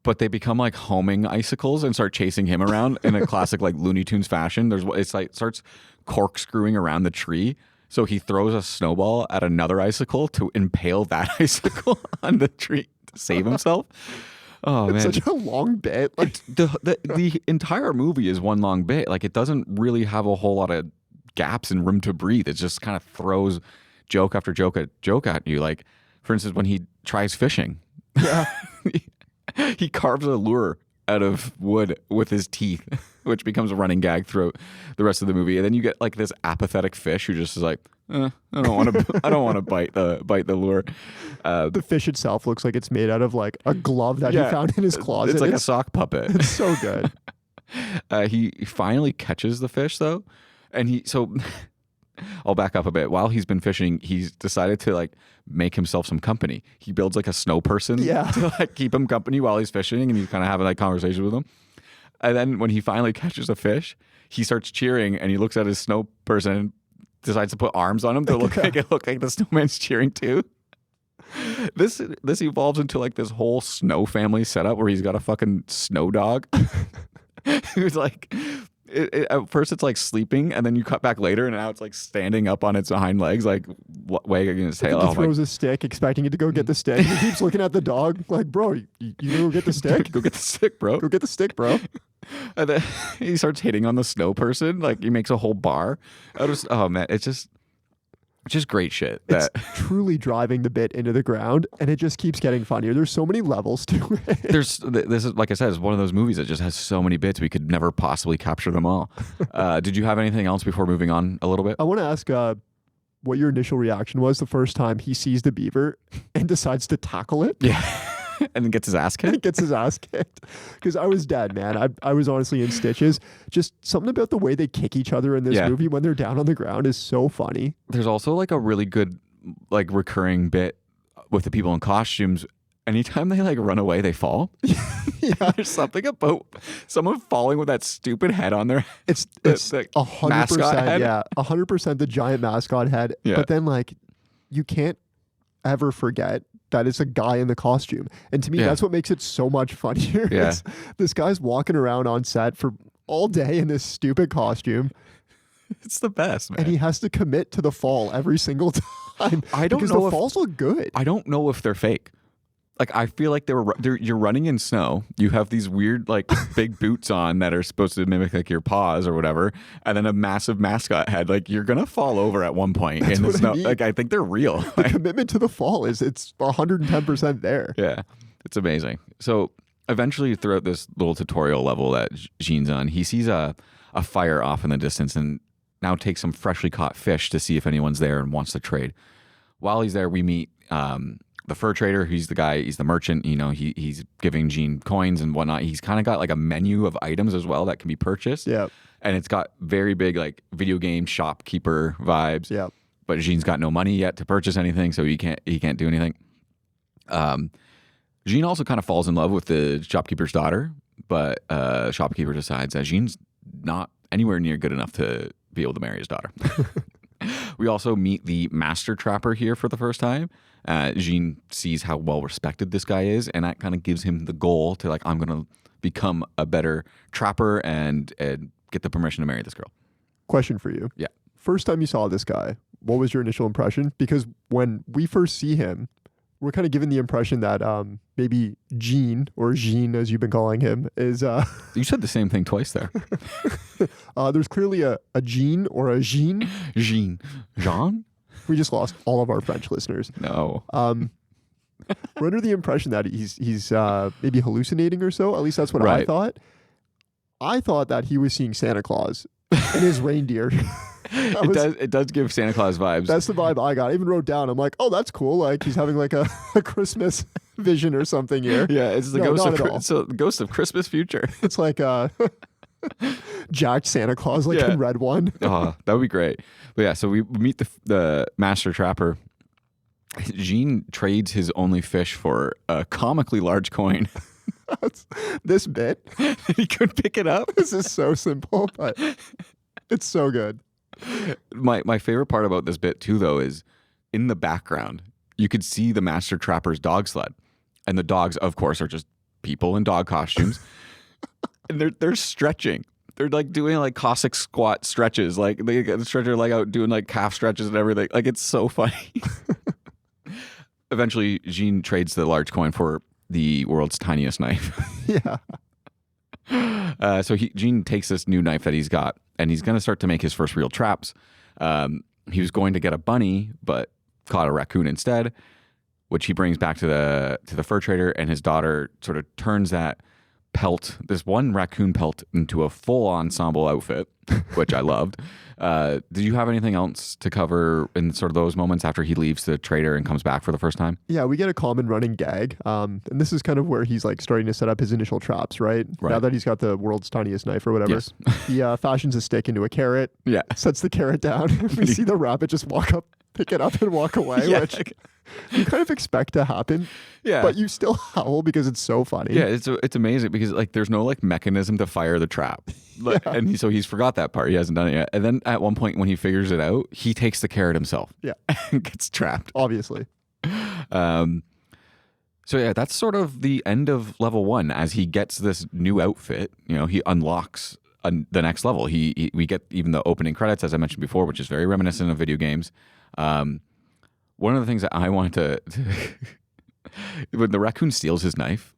but they become like homing icicles and start chasing him around in a classic like Looney Tunes fashion. It's like starts corkscrewing around the tree. So he throws a snowball at another icicle to impale that icicle on the tree to save himself. Oh man, such a long bit. Like the entire movie is one long bit. Like it doesn't really have a whole lot of gaps and room to breathe. It just kind of throws joke after joke at you. Like for instance, when he tries fishing, he carves a lure out of wood with his teeth, which becomes a running gag throughout the rest of the movie. And then you get like this apathetic fish who just is like, I don't want to. I don't want to bite the lure. The fish itself looks like it's made out of like a glove that he found in his closet. It's like a sock puppet. It's so good. He finally catches the fish though, and I'll back up a bit. While he's been fishing, he's decided to like make himself some company. He builds like a snow person to like keep him company while he's fishing, and he's kind of having like conversations with him. And then when he finally catches a fish, he starts cheering, and he looks at his snow person and decides to put arms on him to make it look like the snowman's cheering too. This evolves into like this whole snow family setup where he's got a fucking snow dog who's like, at first it's like sleeping, and then you cut back later, and now it's like standing up on its hind legs, like wagging its tail. He throws a stick, expecting it to go get the stick. He keeps looking at the dog, like, bro, you gonna go get the stick? Go get the stick, bro. Go get the stick, bro. And then he starts hitting on the snow person. Like he makes a whole bar. Oh man, it's just great shit. It's truly driving the bit into the ground, and it just keeps getting funnier. There's so many levels to it. This is, like I said, it's one of those movies that just has so many bits we could never possibly capture them all. Did you have anything else before moving on a little bit? I want to ask what your initial reaction was the first time he sees the beaver and decides to tackle it. Yeah. And then gets his ass kicked? Gets his ass kicked. Because I was dead, man. I was honestly in stitches. Just something about the way they kick each other in this movie when they're down on the ground is so funny. There's also like a really good like recurring bit with the people in costumes. Anytime they like run away, they fall. Yeah, there's something about someone falling with that stupid head on their It's 100%. Yeah, 100% the giant mascot head. Yeah. But then like you can't ever forget that it's a guy in the costume. And to me, that's what makes it so much funnier. Yeah. This guy's walking around on set for all day in this stupid costume. It's the best, man. And he has to commit to the fall every single time. I don't know the falls look good. I don't know if they're fake. Like, I feel like you're running in snow. You have these weird, like, big boots on that are supposed to mimic, like, your paws or whatever. And then a massive mascot head. Like, you're going to fall over at one point in the snow. Like, I think they're real. The commitment to the fall it's 110% there. Yeah. It's amazing. So, eventually, throughout this little tutorial level that Jean's on, he sees a fire off in the distance and now takes some freshly caught fish to see if anyone's there and wants to trade. While he's there, we meet... the fur trader, he's the guy, he's the merchant, you know, he's giving Jean coins and whatnot. He's kind of got like a menu of items as well that can be purchased. Yeah. And it's got very big like video game shopkeeper vibes. Yeah. But Jean's got no money yet to purchase anything, so he can't do anything. Jean also kind of falls in love with the shopkeeper's daughter, but shopkeeper decides that Jean's not anywhere near good enough to be able to marry his daughter. We also meet the master trapper here for the first time. Jean sees how well respected this guy is, and that kind of gives him the goal to like, I'm going to become a better trapper and get the permission to marry this girl. Question for you. Yeah. First time you saw this guy, what was your initial impression? Because when we first see him, we're kind of given the impression that maybe Jean, or Jean as you've been calling him, is... You said the same thing twice there. There's clearly a Jean or a Jean. Jean. Jean? We just lost all of our French listeners. No. We're under the impression that he's maybe hallucinating or so. At least that's what I thought. I thought that he was seeing Santa Claus and his reindeer. It does give Santa Claus vibes. That's the vibe I got. I even wrote down, I'm like, oh, that's cool. Like he's having like a Christmas vision or something here. Yeah, it's the ghost of Christmas future. It's like jacked Santa Claus, like in Red One. Oh, that would be great. But yeah, so we meet the master trapper. Jean trades his only fish for a comically large coin. This bit. He couldn't pick it up. This is so simple, but it's so good. My favorite part about this bit too, though, is in the background, you could see the master trapper's dog sled. And the dogs, of course, are just people in dog costumes. And they're stretching. They're like doing like Cossack squat stretches. Like they stretch their leg out doing like calf stretches and everything. Like it's so funny. Eventually, Jean trades the large coin for the world's tiniest knife. Yeah. So Jean takes this new knife that he's got, and he's going to start to make his first real traps. He was going to get a bunny, but caught a raccoon instead, which he brings back to the fur trader, and his daughter sort of turns that pelt, this one raccoon pelt, into a full ensemble outfit. which I loved. Did you have anything else to cover in sort of those moments after he leaves the trader and comes back for the first time? Yeah, we get a common running gag. And this is kind of where he's like starting to set up his initial traps, right? Now that he's got the world's tiniest knife or whatever. Yes. He fashions a stick into a carrot. Yeah. Sets the carrot down. We see the rabbit just walk up, pick it up and walk away, Yeah. which you kind of expect to happen. Yeah. But you still howl because it's so funny. Yeah, it's amazing because like there's no like mechanism to fire the trap. Like, and so he's forgot that part. He hasn't done it yet. And then at one point when he figures it out, he takes the carrot himself. Yeah. And gets trapped. Obviously. So yeah, that's sort of the end of level 1. As he gets this new outfit, he unlocks the next level. We get even the opening credits, as I mentioned before, which is very reminiscent of video games. One of the things that I wanted to when the raccoon steals his knife,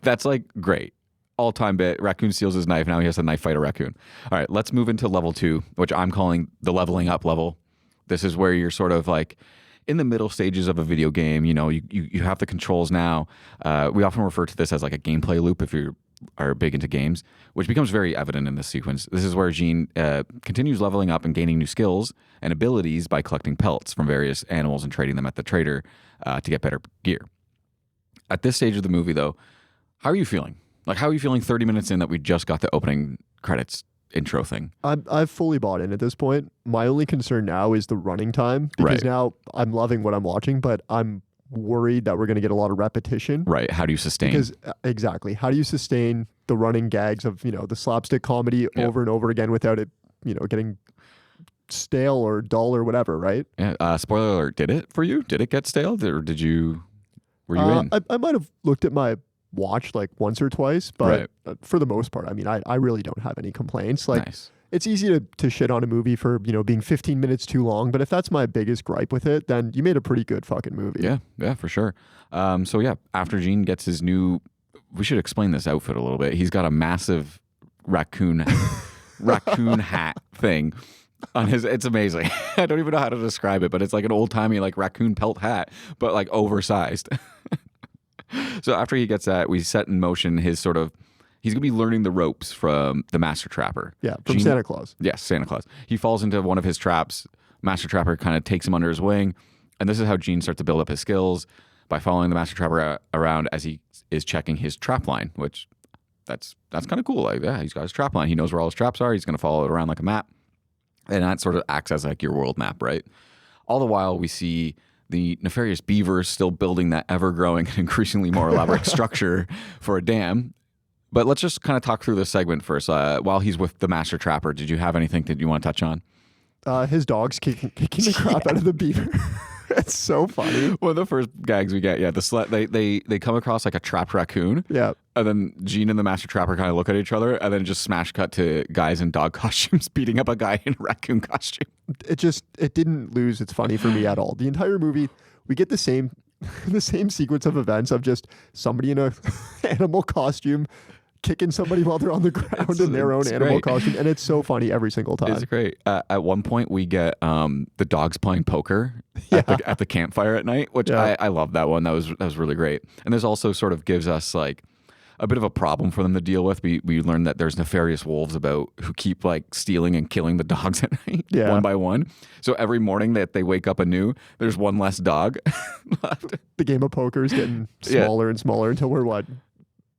that's like great. All-time bit. Raccoon steals his knife. Now he has to knife fight a raccoon. All right, let's move into level 2, which I'm calling the leveling up level. This is where you're sort of like in the middle stages of a video game. You have the controls now. We often refer to this as like a gameplay loop if you are big into games, which becomes very evident in this sequence. This is where Jean continues leveling up and gaining new skills and abilities by collecting pelts from various animals and trading them at the trader to get better gear. At this stage of the movie, though, how are you feeling? Like, how are you feeling 30 minutes in that we just got the opening credits intro thing? I've fully bought in at this point. My only concern now is the running time, because now I'm loving what I'm watching, but I'm worried that we're going to get a lot of repetition. Right. How do you sustain? Because exactly. How do you sustain the running gags of, the slapstick comedy over and over again without it, getting stale or dull or whatever, right? Yeah. Spoiler alert. Did it for you? Did it get stale? Or were you in? I might have looked at my watch like once or twice, but for the most part, I mean, I really don't have any complaints. Like, nice. It's easy to shit on a movie for, being 15 minutes too long, but if that's my biggest gripe with it, then you made a pretty good fucking movie. Yeah, for sure. So yeah, after Gene gets his new, we should explain this outfit a little bit. He's got a massive raccoon hat thing on his. It's amazing. I don't even know how to describe it, but it's like an old timey like raccoon pelt hat, but like oversized. So after he gets that, we set in motion his sort of. He's going to be learning the ropes from the Master Trapper. Yeah, from Santa Claus. Yes, Santa Claus. He falls into one of his traps. Master Trapper kind of takes him under his wing. And this is how Gene starts to build up his skills by following the Master Trapper around as he is checking his trap line, which that's kind of cool. Like, yeah, he's got his trap line. He knows where all his traps are. He's going to follow it around like a map. And that sort of acts as like your world map, right? All the while, we see the nefarious Beavers still building that ever-growing and increasingly more elaborate structure for a dam. But let's just kind of talk through this segment first. While he's with the Master Trapper, did you have anything that you want to touch on? His dog's kicking the crap out of the beaver. It's so funny. One of the first gags we get, they come across like a trapped raccoon. Yeah. And then Gene and the Master Trapper kind of look at each other and then just smash cut to guys in dog costumes beating up a guy in a raccoon costume. It didn't lose its funny for me at all. The entire movie, we get the same sequence of events of just somebody in a animal costume kicking somebody while they're on the ground in their own animal costume, and it's so funny every single time. It's great. At one point, we get the dogs playing poker at the campfire at night, which I love that one. That was really great. And this also sort of gives us like a bit of a problem for them to deal with. We learn that there's nefarious wolves who keep like stealing and killing the dogs at night, one by one. So every morning that they wake up anew, there's one less dog left. The game of poker is getting smaller and smaller until we're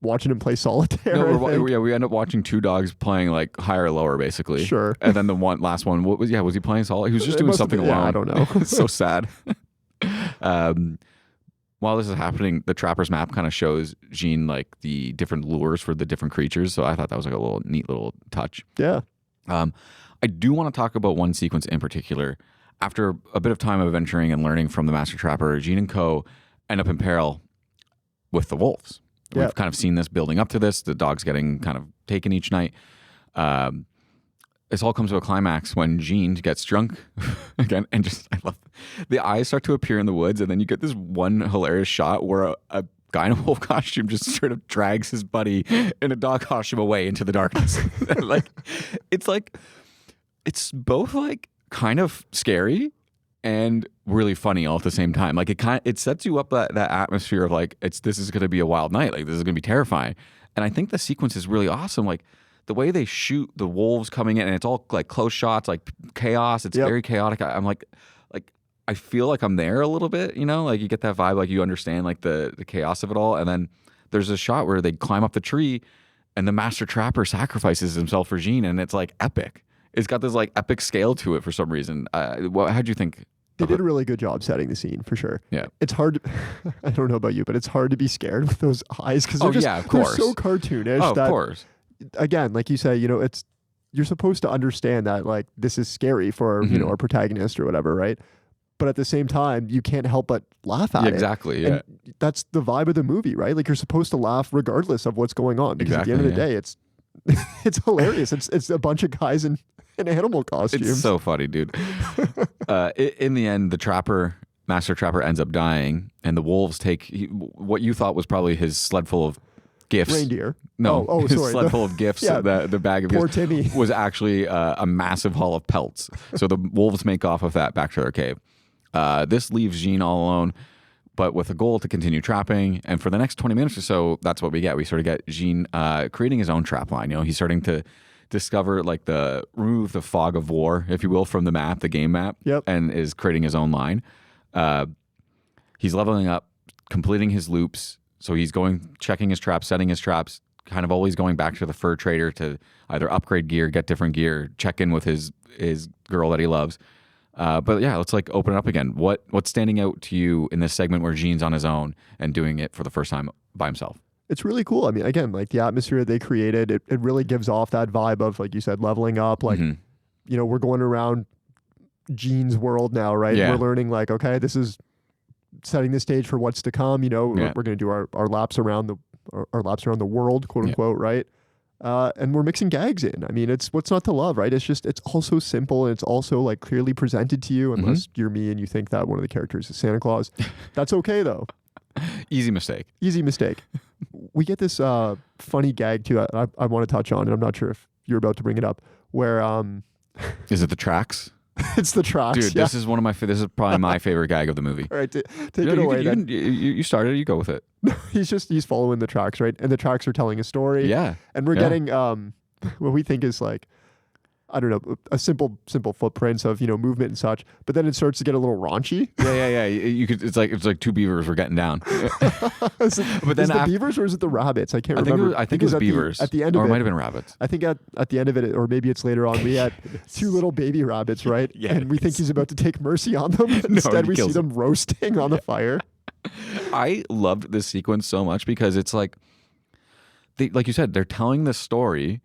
watching him play solitaire. No, we end up watching two dogs playing like higher or lower, basically. Sure. And then the last one, was he playing solitaire? He was just doing something alone. I don't know. It's so sad. While this is happening, the Trapper's map kind of shows Gene like the different lures for the different creatures. So I thought that was like a neat little touch. Yeah. I do want to talk about one sequence in particular. After a bit of time of adventuring and learning from the Master Trapper, Gene and co end up in peril with the wolves. Yeah. We've kind of seen this building up to this. The dog's getting kind of taken each night. This all comes to a climax when Gene gets drunk again, and I love the eyes start to appear in the woods, and then you get this one hilarious shot where a guy in a wolf costume just sort of drags his buddy in a dog costume away into the darkness. It's both like kind of scary and really funny all at the same time. Like it sets you up that atmosphere of like this is going to be a wild night. Like this is going to be terrifying. And I think the sequence is really awesome. Like the way they shoot the wolves coming in, and it's all like close shots, like chaos. It's very chaotic. I'm like I feel like I'm there a little bit, you know, like you get that vibe, like you understand like the chaos of it all. And then there's a shot where they climb up the tree and the master trapper sacrifices himself for Jean, and it's like epic. It's got this like epic scale to it for some reason. How'd you think? They did a really good job setting the scene for sure. Yeah. It's hard to, I don't know about you, but it's hard to be scared with those eyes because they're they're so cartoonish. Oh, of course. Again, like you say, you know, you're supposed to understand that like this is scary for, you know, our protagonist or whatever, right? But at the same time, you can't help but laugh at it. Exactly, yeah. And that's the vibe of the movie, right? Like you're supposed to laugh regardless of what's going on. Because at the end of the day, it's hilarious. It's a bunch of guys in animal costumes. It's so funny, dude. In the end, the master trapper ends up dying, and the wolves take what you thought was probably his sled full of gifts. Reindeer. No, his sorry. sled full of gifts. Yeah. The bag of Poor gifts Timmy. was actually a massive haul of pelts. So the wolves make off with that back to their cave. This leaves Jean all alone, but with a goal to continue trapping. And for the next 20 minutes or so, that's what we get. We sort of get Jean creating his own trap line. You know, he's starting to discover like remove the fog of war, if you will, from the map, the game map, and is creating his own line. He's leveling up, completing his loops. So he's checking his traps, setting his traps, kind of always going back to the fur trader to either upgrade gear, get different gear, check in with his girl that he loves. But yeah, let's like open it up again. What's standing out to you in this segment where Jean's on his own and doing it for the first time by himself? It's really cool. I mean, again, like the atmosphere they created, it really gives off that vibe of, like you said, leveling up. Like, you know, we're going around Jean's world now, right? Yeah. We're learning like, okay, this is setting the stage for what's to come. You know, we're going to do our laps around our laps around the world, quote unquote, right? And we're mixing gags in. I mean, it's what's not to love, right? It's also simple, and it's also like clearly presented to you, unless you're me and you think that one of the characters is Santa Claus. That's okay though. Easy mistake. We get this funny gag too. I want to touch on, and I'm not sure if you're about to bring it up. Where is it the tracks? It's the tracks. Dude, this is this is probably my favorite gag of the movie. All right, take it away. You started. You go with it. He's following the tracks, right? And the tracks are telling a story. Yeah, and we're getting what we think is like, I don't know, a simple footprints of, you know, movement and such. But then it starts to get a little raunchy. Yeah. It's like two beavers were getting down. But then is the beavers or is it the rabbits? I can't remember. I think it was beavers. At the end of it, it, or it might have been rabbits. I think at the end of it, or maybe it's later on, we had two little baby rabbits, right? Yeah. And we think he's about to take mercy on them. Instead, we see them roasting on the fire. I loved this sequence so much because it's like you said, they're telling this story.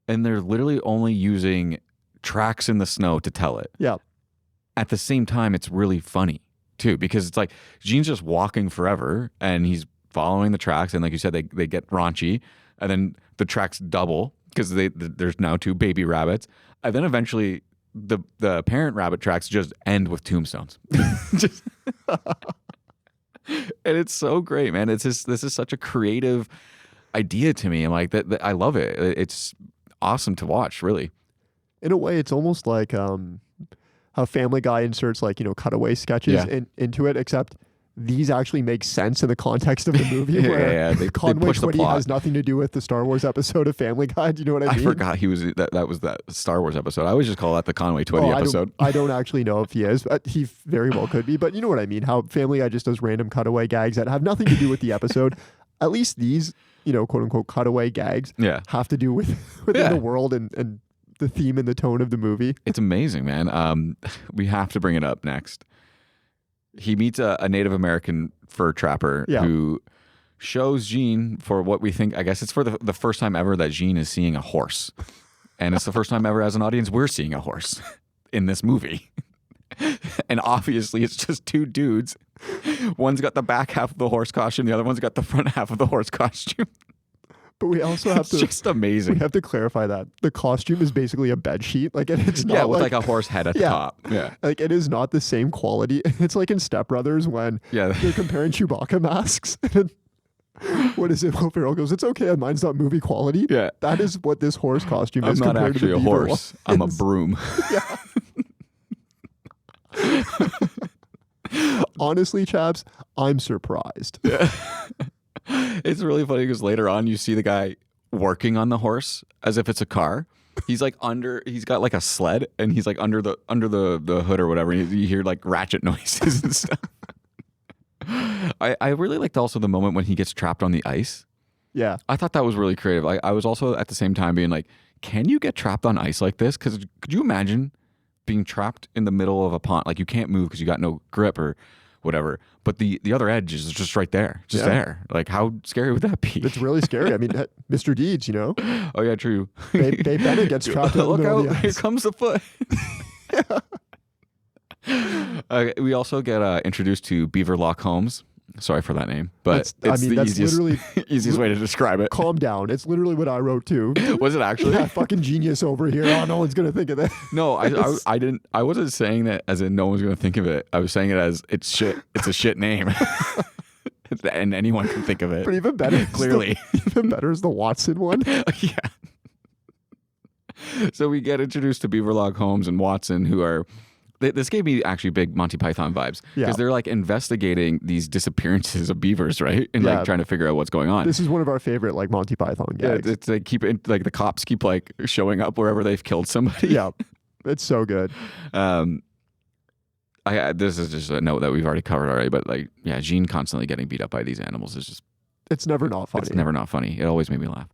And they're literally only using tracks in the snow to tell it. Yeah. At the same time, it's really funny too, because it's like Jean's just walking forever and he's following the tracks. And like you said, they get raunchy, and then the tracks double because there's now two baby rabbits. And then eventually the parent rabbit tracks just end with tombstones. And it's so great, man. This is such a creative idea to me. I'm like, that I love it. It's awesome to watch, really. In a way, it's almost like how Family Guy inserts, like, you know, cutaway sketches into it, except these actually make sense in the context of the movie. They Conway push the Twitty plot. has nothing to do with the Star Wars episode of Family Guy. Do you know what I mean? I forgot he was that was that Star Wars episode. I always just call that the Conway Twitty episode. I don't actually know if he is, but he very well could be. But you know what I mean? How Family Guy just does random cutaway gags that have nothing to do with the episode. At least these, you know, quote unquote way gags have to do within the world and the theme and the tone of the movie. It's amazing, man. We have to bring it up next. He meets a Native American fur trapper who shows Jean for what we think, I guess it's for the first time ever that Jean is seeing a horse. And it's the first time ever as an audience we're seeing a horse in this movie. And obviously it's just two dudes. One's got the back half of the horse costume, the other one's got the front half of the horse costume. But we also have it's just amazing. We have to clarify that the costume is basically a bed sheet. Like it's not with like a horse head at the top. Yeah. Like it is not the same quality. It's like in Step Brothers when they're comparing Chewbacca masks. What is it? Will Ferrell goes, "It's okay, mine's not movie quality." Yeah. That is what this horse costume is. I'm not actually a horse. I'm a broom. Honestly, chaps, I'm surprised. It's really funny because later on you see the guy working on the horse as if it's a car. He's like he's got like a sled and he's like under the hood or whatever. And you hear like ratchet noises and stuff. I really liked also the moment when he gets trapped on the ice. Yeah. I thought that was really creative. I was also at the same time being like, can you get trapped on ice like this? Because could you imagine being trapped in the middle of a pond? Like you can't move because you got no grip or whatever. But the other edge is just right there, there. Like how scary would that be? It's really scary. I mean, Mr. Deeds, you know? Oh yeah, true. Babe Bennett gets trapped in the Look middle of out! the ice. Here comes the foot. We also get introduced to Beaver Lock Holmes. Sorry for that name, but that's literally easiest way to describe it. Calm down. It's literally what I wrote too. Was it actually? Yeah, fucking genius over here. Oh, no one's gonna think of that. No, I didn't. I wasn't saying that as in no one's gonna think of it. I was saying it as it's shit. It's a shit name, and anyone can think of it. But even better, clearly, even better is the Watson one. Yeah. So we get introduced to Beaverlock Holmes and Watson, who are. This gave me actually big Monty Python vibes because they're like investigating these disappearances of beavers, right? And like trying to figure out what's going on. This is one of our favorite like Monty Python gags. Yeah, it's like the cops keep like showing up wherever they've killed somebody. Yeah, it's so good. This is just a note that we've already covered already, but like Jean constantly getting beat up by these animals is just it's never not funny. It's never not funny. It always made me laugh.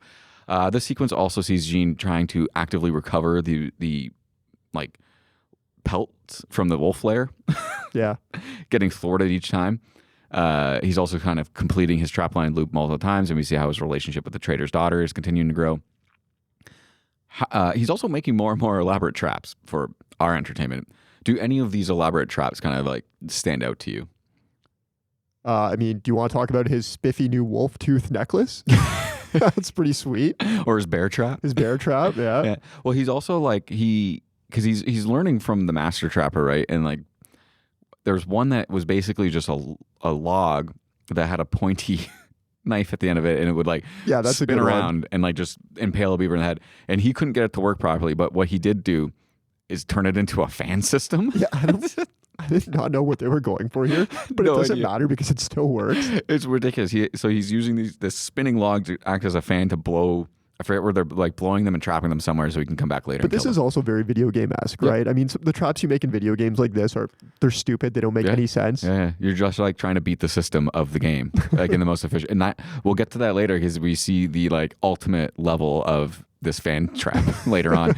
This sequence also sees Jean trying to actively recover the like pelts from the wolf lair. Yeah. Getting thwarted each time. He's also kind of completing his trapline loop multiple times, and we see how his relationship with the trader's daughter is continuing to grow. He's also making more and more elaborate traps for our entertainment. Do any of these elaborate traps kind of like stand out to you? I mean, do you want to talk about his spiffy new wolf tooth necklace? That's pretty sweet. Or his bear trap? His bear trap, yeah. Well, he's also like, because he's learning from the master trapper, right? And like, there's one that was basically just a log that had a pointy knife at the end of it, and it would like that's spin around and like just impale a beaver in the head. And he couldn't get it to work properly, but what he did do is turn it into a fan system. Yeah, I did not know what they were going for here, but it doesn't matter because it still works. It's ridiculous. He's using this spinning log to act as a fan to blow. I forget where they're like blowing them and trapping them somewhere so he can come back later. But this is also very video game-esque, right? I mean, the traps you make in video games like this they're stupid. They don't make any sense. Yeah, you're just like trying to beat the system of the game, like in the most efficient. And we'll get to that later because we see the like ultimate level of this fan trap later on.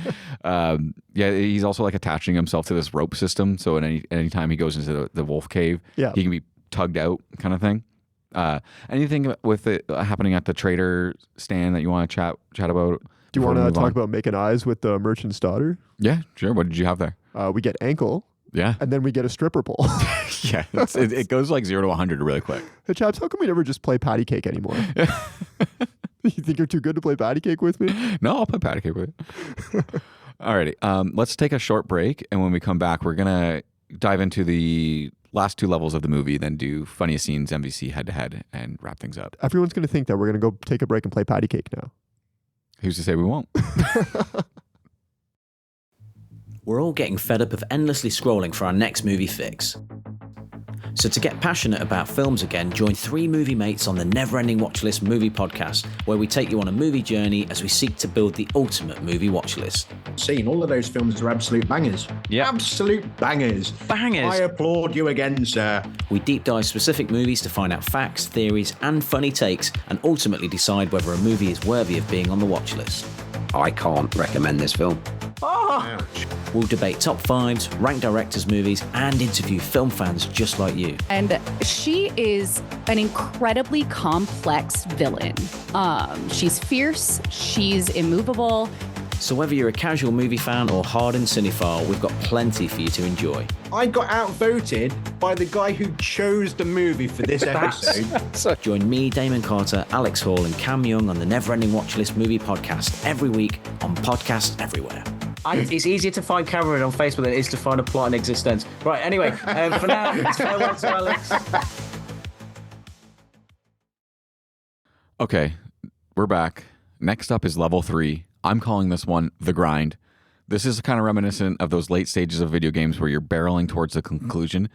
He's also like attaching himself to this rope system. So at any time he goes into the wolf cave, he can be tugged out, kind of thing. Anything with it happening at the trader stand that you want to chat about? Do you want to talk about making eyes with the merchant's daughter? Yeah, sure. What did you have there? We get ankle. Yeah. And then we get a stripper pole. Yeah. It goes like 0 to 100 really quick. Hey, Chaps, how come we never just play patty cake anymore? You think you're too good to play patty cake with me? No, I'll play patty cake with you. Alrighty. Let's take a short break. And when we come back, we're going to dive into the last 2 levels of the movie, then do funniest scenes, MVC head to head, and wrap things up. Everyone's going to think that we're going to go take a break and play patty cake now. Who's to say we won't? We're all getting fed up of endlessly scrolling for our next movie fix. So to get passionate about films again, join 3 movie mates on the Neverending Watchlist Movie Podcast, where we take you on a movie journey as we seek to build the ultimate movie watchlist. Seen all of those films are absolute bangers. Yeah, absolute bangers. Bangers. I applaud you again, sir. We deep dive specific movies to find out facts, theories, and funny takes, and ultimately decide whether a movie is worthy of being on the watchlist. I can't recommend this film. Ouch. We'll debate top 5s, rank directors' movies, and interview film fans just like you. And she is an incredibly complex villain. She's fierce, she's immovable. So whether you're a casual movie fan or hardened cinephile, we've got plenty for you to enjoy. I got outvoted by the guy who chose the movie for this episode. Join me, Damon Carter, Alex Hall, and Cam Young on the Neverending Watchlist Movie Podcast every week on Podcasts Everywhere. It's easier to find Cameron on Facebook than it is to find a plot in existence. Right, anyway, for now, it's farewell to Alex. Okay, we're back. Next up is level 3. I'm calling this one The Grind. This is kind of reminiscent of those late stages of video games where you're barreling towards the conclusion,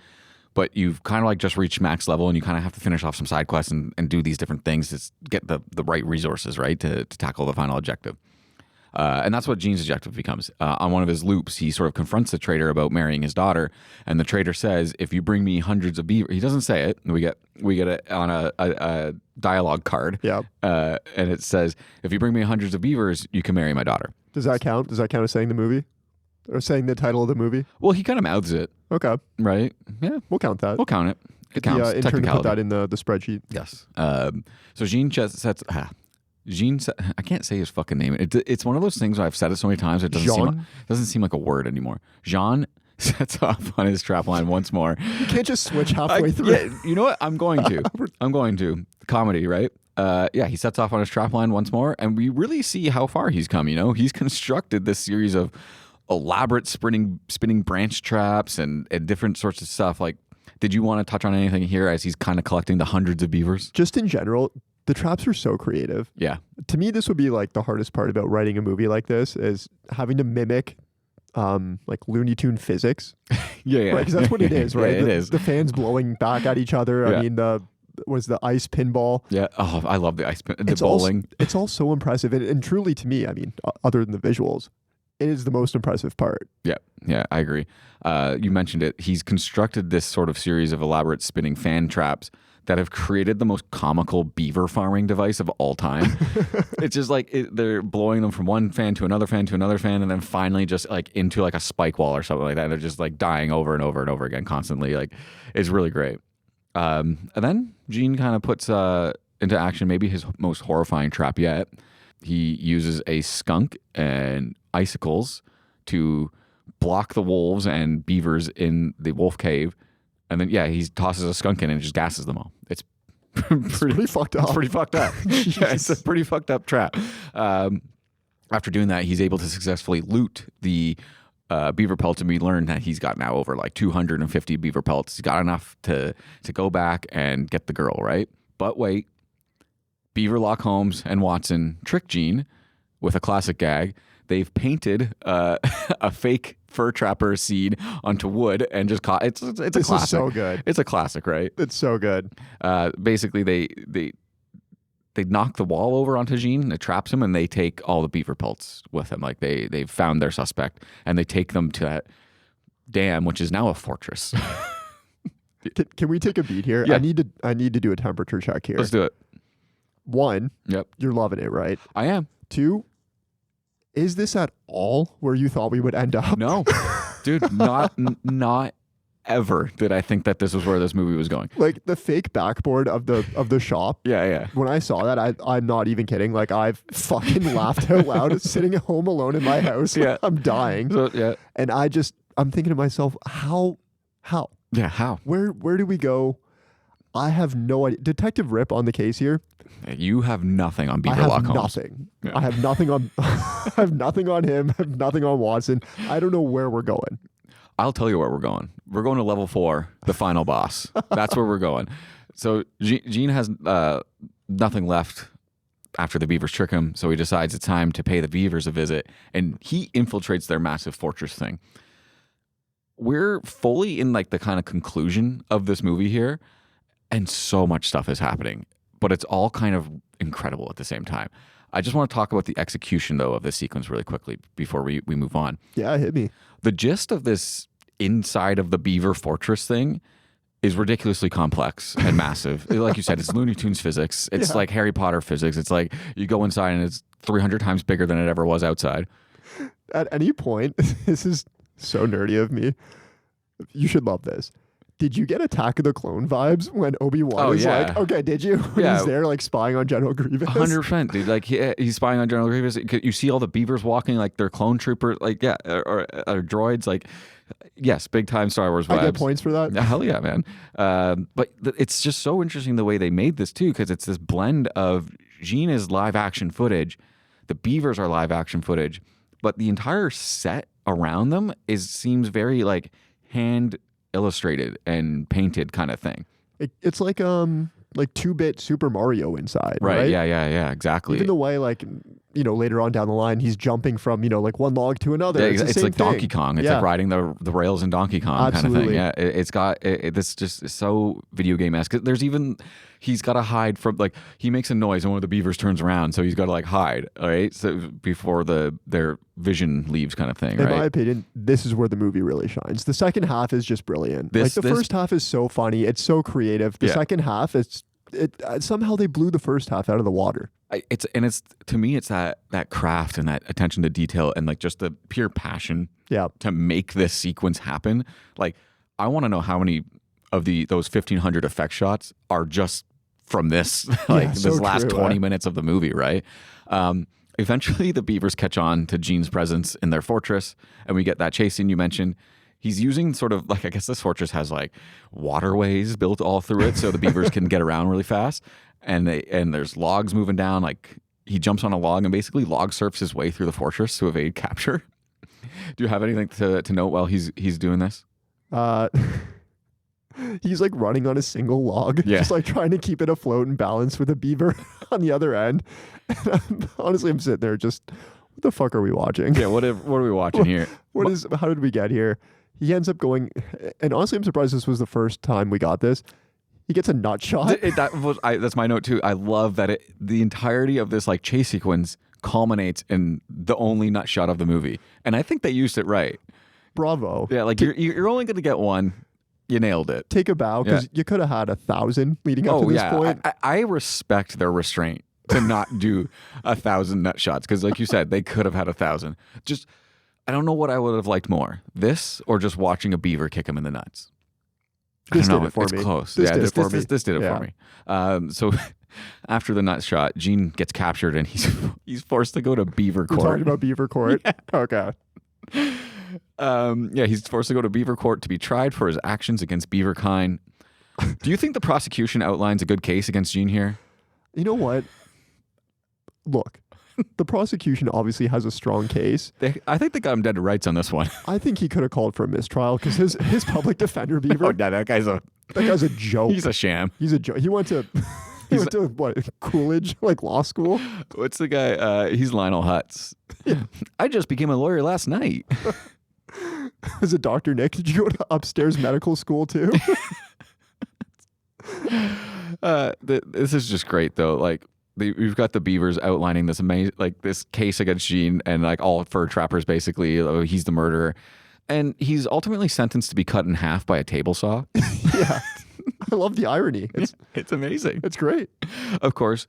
but you've kind of like just reached max level and you kind of have to finish off some side quests and do these different things to get the right resources, right, to tackle the final objective. And that's what Gene's objective becomes. On one of his loops, he sort of confronts the trader about marrying his daughter, and the trader says, "If you bring me hundreds of beavers," he doesn't say it. We get it on a dialogue card. Yeah. And it says, "If you bring me hundreds of beavers, you can marry my daughter." Does that count? Does that count as saying the movie? Or saying the title of the movie? Well, he kind of mouths it. Okay. Right? Yeah. We'll count that. We'll count it. It counts. The intern to put that in the spreadsheet. Yes. So Gene sets... I can't say his fucking name. It's one of those things where I've said it so many times it doesn't seem like a word anymore. Jean sets off on his trapline once more. You can't just switch halfway through. Yeah, you know what? I'm going to. Comedy, right? He sets off on his trapline once more, and we really see how far he's come. You know, he's constructed this series of elaborate spinning branch traps and different sorts of stuff. Like, did you want to touch on anything here as he's kind of collecting the hundreds of beavers? Just in general, the traps are so creative. Yeah. To me, this would be like the hardest part about writing a movie like this is having to mimic like Looney Tune physics. Yeah. Right, because that's what it is, right? Yeah, it is. The fans blowing back at each other. Yeah. I mean, the ice pinball. Yeah. Oh, I love the bowling. It's all so impressive. And truly to me, I mean, other than the visuals, it is the most impressive part. Yeah, I agree. You mentioned it. He's constructed this sort of series of elaborate spinning fan traps that have created the most comical beaver farming device of all time. It's just like they're blowing them from one fan to another fan to another fan, and then finally just like into like a spike wall or something like that. And they're just like dying over and over and over again constantly. Like, it's really great. And then Gene kind of puts into action maybe his most horrifying trap yet. He uses a skunk and icicles to block the wolves and beavers in the wolf cave. And then, he tosses a skunk in and just gasses them all. It's pretty fucked up. It's pretty fucked up. Yeah, it's a pretty fucked up trap. After doing that, he's able to successfully loot the beaver pelts, and we learned that he's got now over like 250 beaver pelts. He's got enough to go back and get the girl, right? But wait, Beaverlock Holmes and Watson trick Gene with a classic gag. They've painted a fake fur trapper seed onto wood and just caught. It's a classic. This is so good. It's a classic, right? It's so good. Basically, they knock the wall over onto Gene. It traps him, and they take all the beaver pelts with them. Like they've found their suspect, and they take them to that dam, which is now a fortress. Can we take a beat here? Yeah. I need to do a temperature check here. Let's do it. 1, Yep, you're loving it, right? I am. 2, is this at all where you thought we would end up? No, dude, not ever did I think that this was where this movie was going. Like the fake backboard of the shop. Yeah. When I saw that, I'm not even kidding. Like I've fucking laughed out loud sitting at home alone in my house. Yeah. I'm dying. So, yeah. And I'm thinking to myself, how? Yeah, how? Where do we go? I have no idea. Detective Ripp on the case here. You have nothing on Beaverlock Holmes. Nothing. Yeah. I have nothing on. I have nothing on him. I have nothing on Watson. I don't know where we're going. I'll tell you where we're going. We're going to level 4, the final boss. That's where we're going. So Gene has nothing left after the beavers trick him, so he decides it's time to pay the beavers a visit, and he infiltrates their massive fortress thing. We're fully in like the kind of conclusion of this movie here, and so much stuff is happening, but it's all kind of incredible at the same time. I just want to talk about the execution, though, of this sequence really quickly before we move on. Yeah, hit me. The gist of this inside of the beaver fortress thing is ridiculously complex and massive. Like you said, it's Looney Tunes physics. It's like Harry Potter physics. It's like you go inside and it's 300 times bigger than it ever was outside. At any point, this is so nerdy of me. You should love this. Did you get Attack of the Clone vibes when Obi-Wan is like, okay, did you? When he's there like spying on General Grievous? 100%, dude. Like he's spying on General Grievous. You see all the beavers walking like they're clone troopers, like or droids. Like, yes, big time Star Wars vibes. I get points for that. Hell yeah, man. But it's just so interesting the way they made this too, because it's this blend of Gene is live action footage, the beavers are live action footage, but the entire set around them seems very like hand illustrated and painted kind of thing. It's like 2-bit Super Mario inside, right? Right? Yeah, exactly. Even the way like later on down the line, he's jumping from, like one log to another. Yeah, it's the it's same like thing. Donkey Kong. It's like riding the rails in Donkey Kong kind of thing. Yeah, it's got this just so video game-esque. There's even he's got to hide from he makes a noise and one of the beavers turns around, so he's got to hide. All right, so before their vision leaves, kind of thing. In my opinion, this is where the movie really shines. The second half is just brilliant. The first half is so funny. It's so creative. The second half, somehow they blew the first half out of the water. It's to me, it's that craft and that attention to detail and just the pure passion to make this sequence happen. I want to know how many of those 1,500 effect shots are just from this last 20 minutes of the movie, right? Eventually, the beavers catch on to Gene's presence in their fortress, and we get that chase scene you mentioned. He's using sort of I guess this fortress has waterways built all through it, so the beavers can get around really fast. And there's logs moving down. He jumps on a log and basically log surfs his way through the fortress to evade capture. Do you have anything to note while he's doing this? He's running on a single log, just trying to keep it afloat and balanced with a beaver on the other end. And honestly, I'm sitting there just, what the fuck are we watching? Yeah, what are we watching here? How did we get here? He ends up going, and honestly, I'm surprised this was the first time we got this. He gets a nut shot. That's my note too. I love that the entirety of this chase sequence culminates in the only nut shot of the movie, and I think they used it right. Bravo. Yeah, you're only going to get one. You nailed it. Take a bow, because you could have had 1,000 leading up to this point. I respect their restraint to not do 1,000 nut shots, because like you said, they could have had 1,000. Just, I don't know what I would have liked more, this or just watching a beaver kick him in the nuts. This did it for me. It's close. This did it for me. This did it for me. So after the nut shot, Gene gets captured and he's forced to go to Beaver Court. We're talking about Beaver Court? Yeah. Okay. He's forced to go to Beaver Court to be tried for his actions against beaverkind. Do you think the prosecution outlines a good case against Gene here? You know what? Look, the prosecution obviously has a strong case. I think they got him dead to rights on this one. I think he could have called for a mistrial because his public defender Beaver. That guy's a joke. He's a sham. He's a joke. He went to what, Coolidge, law school? What's the guy? He's Lionel Hutz. Yeah. I just became a lawyer last night. Is it Dr. Nick? Did you go to upstairs medical school too? This is just great though. We've got the beavers outlining this amazing, this case against Gene and all fur trappers basically. He's the murderer, and he's ultimately sentenced to be cut in half by a table saw. Yeah, I love the irony. It's amazing. It's great. Of course,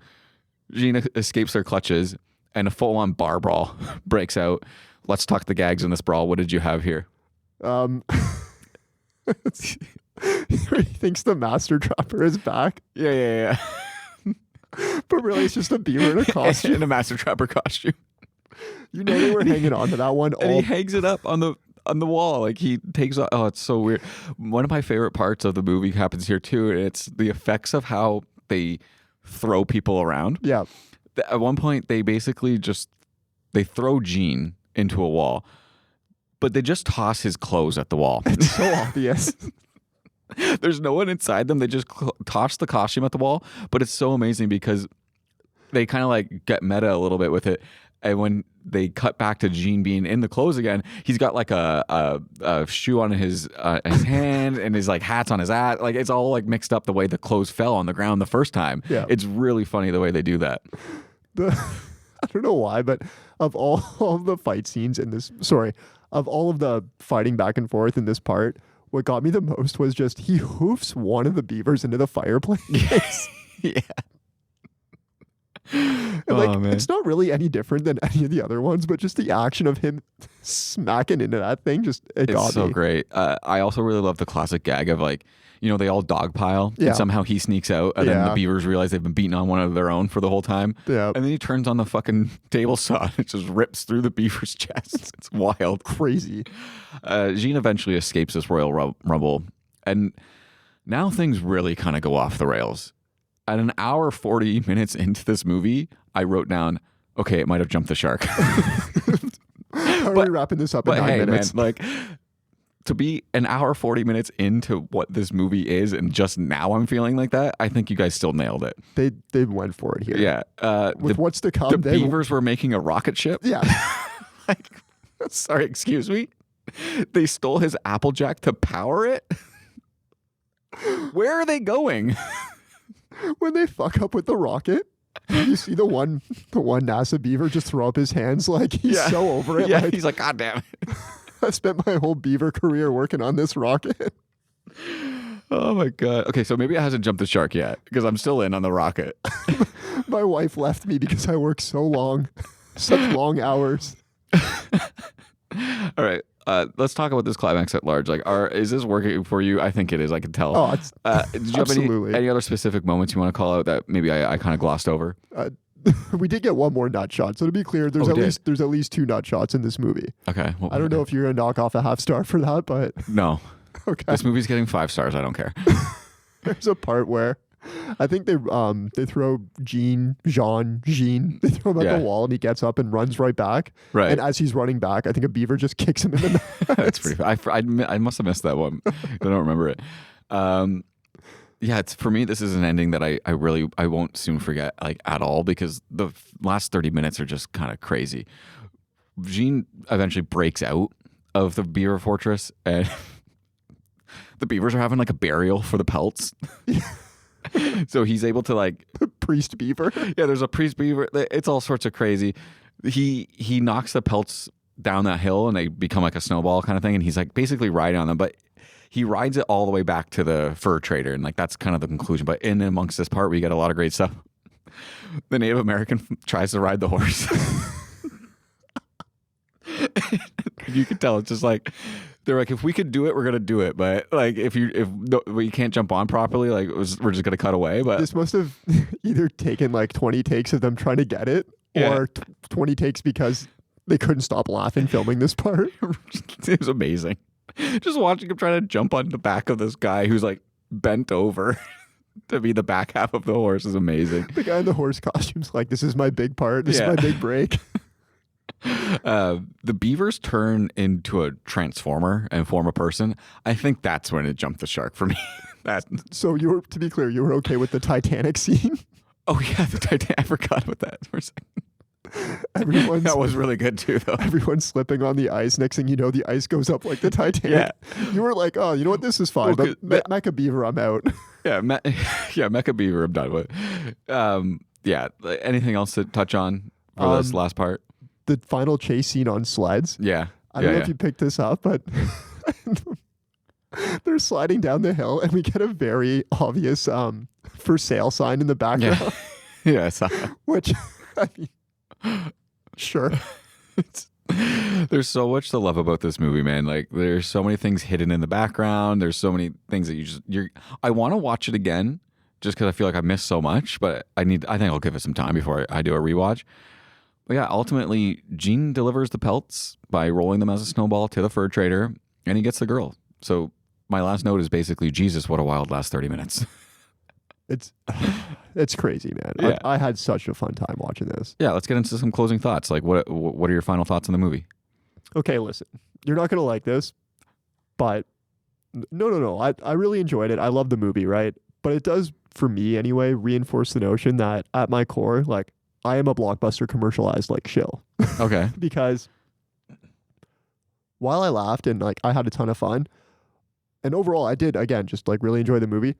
Gene escapes their clutches, and a full-on bar brawl breaks out. Let's talk the gags in this brawl. What did you have here? He thinks the master trapper is back. Yeah. But really, it's just a beaver in a costume. In a master trapper costume. You know they were hanging on to that one. And he hangs it up on the wall. He takes off. Oh, it's so weird. One of my favorite parts of the movie happens here too. It's the effects of how they throw people around. Yeah. At one point, they basically they throw Gene into a wall, but they just toss his clothes at the wall. It's so obvious. There's no one inside them. They just toss the costume at the wall. But it's so amazing because they kind of get meta a little bit with it. And when they cut back to Gene being in the clothes again, he's got a shoe on his hand and his hat's on his ass. It's all mixed up the way the clothes fell on the ground the first time. Yeah. It's really funny the way they do that. I don't know why, but of all of the fight scenes in this, of all of the fighting back and forth in this part, what got me the most was just he hoofs one of the beavers into the fireplace. Yes. Yeah. And man. It's not really any different than any of the other ones, but just the action of him smacking into that thing, it got me. It's so great. I also really love the classic gag of they all dogpile and somehow he sneaks out and then the beavers realize they've been beating on one of their own for the whole time. Yeah. And then he turns on the fucking table saw and it just rips through the beaver's chest. It's wild. Crazy. Gene eventually escapes this royal rumble, and now things really kind of go off the rails. At an hour 40 minutes into this movie, I wrote down, okay, it might have jumped the shark. How are we wrapping this up in 9 minutes? Man, to be an hour 40 minutes into what this movie is, and just now I'm feeling like that. I think you guys still nailed it. They went for it here. Yeah. With what's to come, the Beavers were making a rocket ship. Yeah. Like, sorry, excuse me. They stole his Applejack to power it. Where are they going? When they fuck up with the rocket, you see the one NASA Beaver just throw up his hands like he's so over it. Yeah, like, he's like, God damn it. I spent my whole Beaver career working on this rocket. Oh my God. Okay, so maybe it hasn't jumped the shark yet because I'm still in on the rocket. My wife left me because I work so long, such long hours. All right. Let's talk about this climax at large. Like, is this working for you? I think it is. I can tell. Oh, it's did you absolutely. have any other specific moments you want to call out that maybe I kind of glossed over? We did get one more nut shot. So to be clear, there's at least 2 nut shots in this movie. Okay. Well, I don't know if you're gonna knock off a half star for that, but no. Okay. This movie's getting 5 stars. I don't care. There's a part where I think they throw Jean, they throw him at the wall and he gets up and runs right back. Right. And as he's running back, I think a beaver just kicks him in the nuts. That's pretty. I must have missed that one. I don't remember it. Yeah, it's for me. This is an ending that I won't soon forget like at all because the last 30 minutes are just kind of crazy. Jean eventually breaks out of the beaver fortress and the beavers are having like a burial for the pelts. So he's able to like priest beaver. Yeah, there's a priest beaver. It's all sorts of crazy. He knocks the pelts down that hill and they become like a snowball kind of thing. And he's like basically riding on them, but he rides it all the way back to the fur trader. And like that's kind of the conclusion. But in amongst this part, we get a lot of great stuff. The Native American tries to ride the horse. You can tell it's just like they're like, if we could do it, we're gonna do it. But like, if we can't jump on properly, like we're just gonna cut away. But this must have either taken like 20 takes of them trying to get it, or 20 takes because they couldn't stop laughing filming this part. It was amazing. Just watching him trying to jump on the back of this guy who's like bent over to be the back half of the horse is amazing. The guy in the horse costume's like, this is my big part. This is my big break. The beavers turn into a transformer and form a person. I think that's when it jumped the shark for me. So to be clear, you were okay with the Titanic scene? Oh yeah, the Titanic. I forgot about that for a second. That was really good too, though. Everyone's slipping on the ice. Next thing you know, the ice goes up like the Titanic. Yeah. You were like, oh, you know what? This is fine. But Mecha Beaver, I'm out. Yeah, Mecha Beaver, I'm done with. Yeah. Anything else to touch on for this last part? The final chase scene on sleds. Yeah. I don't know if you picked this up, but they're sliding down the hill and we get a very obvious for sale sign in the background. Yeah, I saw that. Which, I mean, sure. There's so much to love about this movie, man. Like there's so many things hidden in the background. There's so many things that I want to watch it again just because I feel like I missed so much, but I think I'll give it some time before I do a rewatch. But yeah, ultimately, Gene delivers the pelts by rolling them as a snowball to the fur trader, and he gets the girl. So my last note is basically, Jesus, what a wild last 30 minutes. It's crazy, man. Yeah. I had such a fun time watching this. Yeah, let's get into some closing thoughts. Like, what are your final thoughts on the movie? Okay, listen, you're not going to like this, but no. I really enjoyed it. I love the movie, right? But it does, for me anyway, reinforce the notion that at my core, like, I am a Blockbuster commercialized like shill. Okay. Because while I laughed and like I had a ton of fun, and overall I did again just like really enjoy the movie,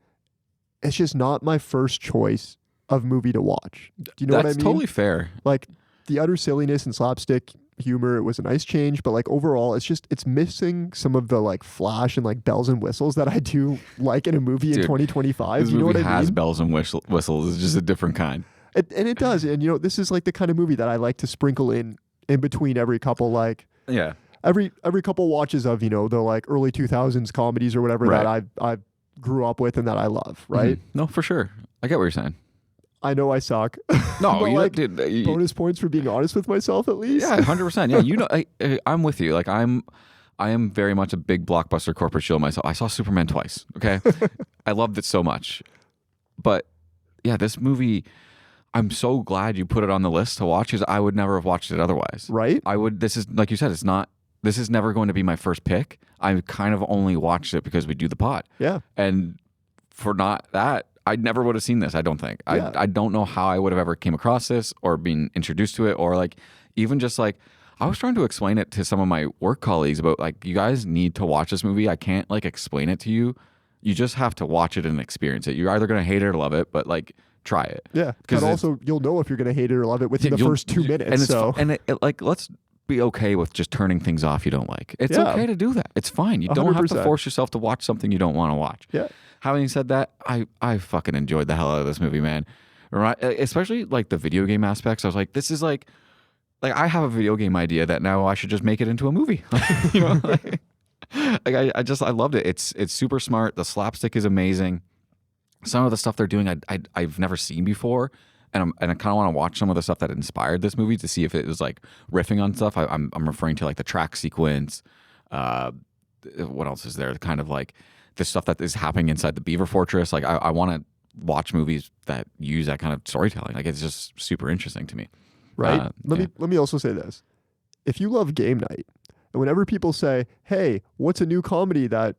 it's just not my first choice of movie to watch. Do you know what I mean? That's totally fair. Like the utter silliness and slapstick humor, it was a nice change, but like overall it's missing some of the like flash and like bells and whistles that I do like in a movie in 2025. This you know movie what I mean? has bells and whistles. It's just a different kind. And it does. And, you know, this is like the kind of movie that I like to sprinkle in between every couple, like, yeah, every couple watches of, you know, the like early 2000s comedies or whatever that I grew up with and that I love. Right. Mm-hmm. No, for sure. I get what you're saying. I know I suck. No, but, like, dude, bonus points for being honest with myself at least. Yeah, 100%. Yeah, you know, I'm with you. Like I am very much a big Blockbuster corporate shill myself. I saw Superman twice. Okay. I loved it so much. But yeah, this movie, I'm so glad you put it on the list to watch because I would never have watched it otherwise. Right? This is, like you said, it's not this is never going to be my first pick. I kind of only watched it because we do the pod. Yeah. And for not that, I never would have seen this, I don't think. Yeah. I don't know how I would have ever came across this or been introduced to it, or like even just like I was trying to explain it to some of my work colleagues about like, you guys need to watch this movie. I can't like explain it to you. You just have to watch it and experience it. You're either going to hate it or love it, but like try it. Yeah. But also you'll know if you're going to hate it or love it within the first 2 minutes. And like, let's be okay with just turning things off you don't like. It's okay to do that. It's fine. You don't have 100%. to force yourself to watch something you don't want to watch. Yeah. Having said that, I fucking enjoyed the hell out of this movie, man. Right? Especially like the video game aspects. I was like, this is like I have a video game idea that now I should just make it into a movie. You know, like I loved it. It's super smart. The slapstick is amazing. Some of the stuff they're doing I've never seen before, and I kind of want to watch some of the stuff that inspired this movie to see if it was like riffing on stuff. I'm referring to like the track sequence. What else is there? Kind of like the stuff that is happening inside the Beaver Fortress. Like I want to watch movies that use that kind of storytelling. Like it's just super interesting to me. Right. Let me also say this. If you love game night, and whenever people say, hey, what's a new comedy that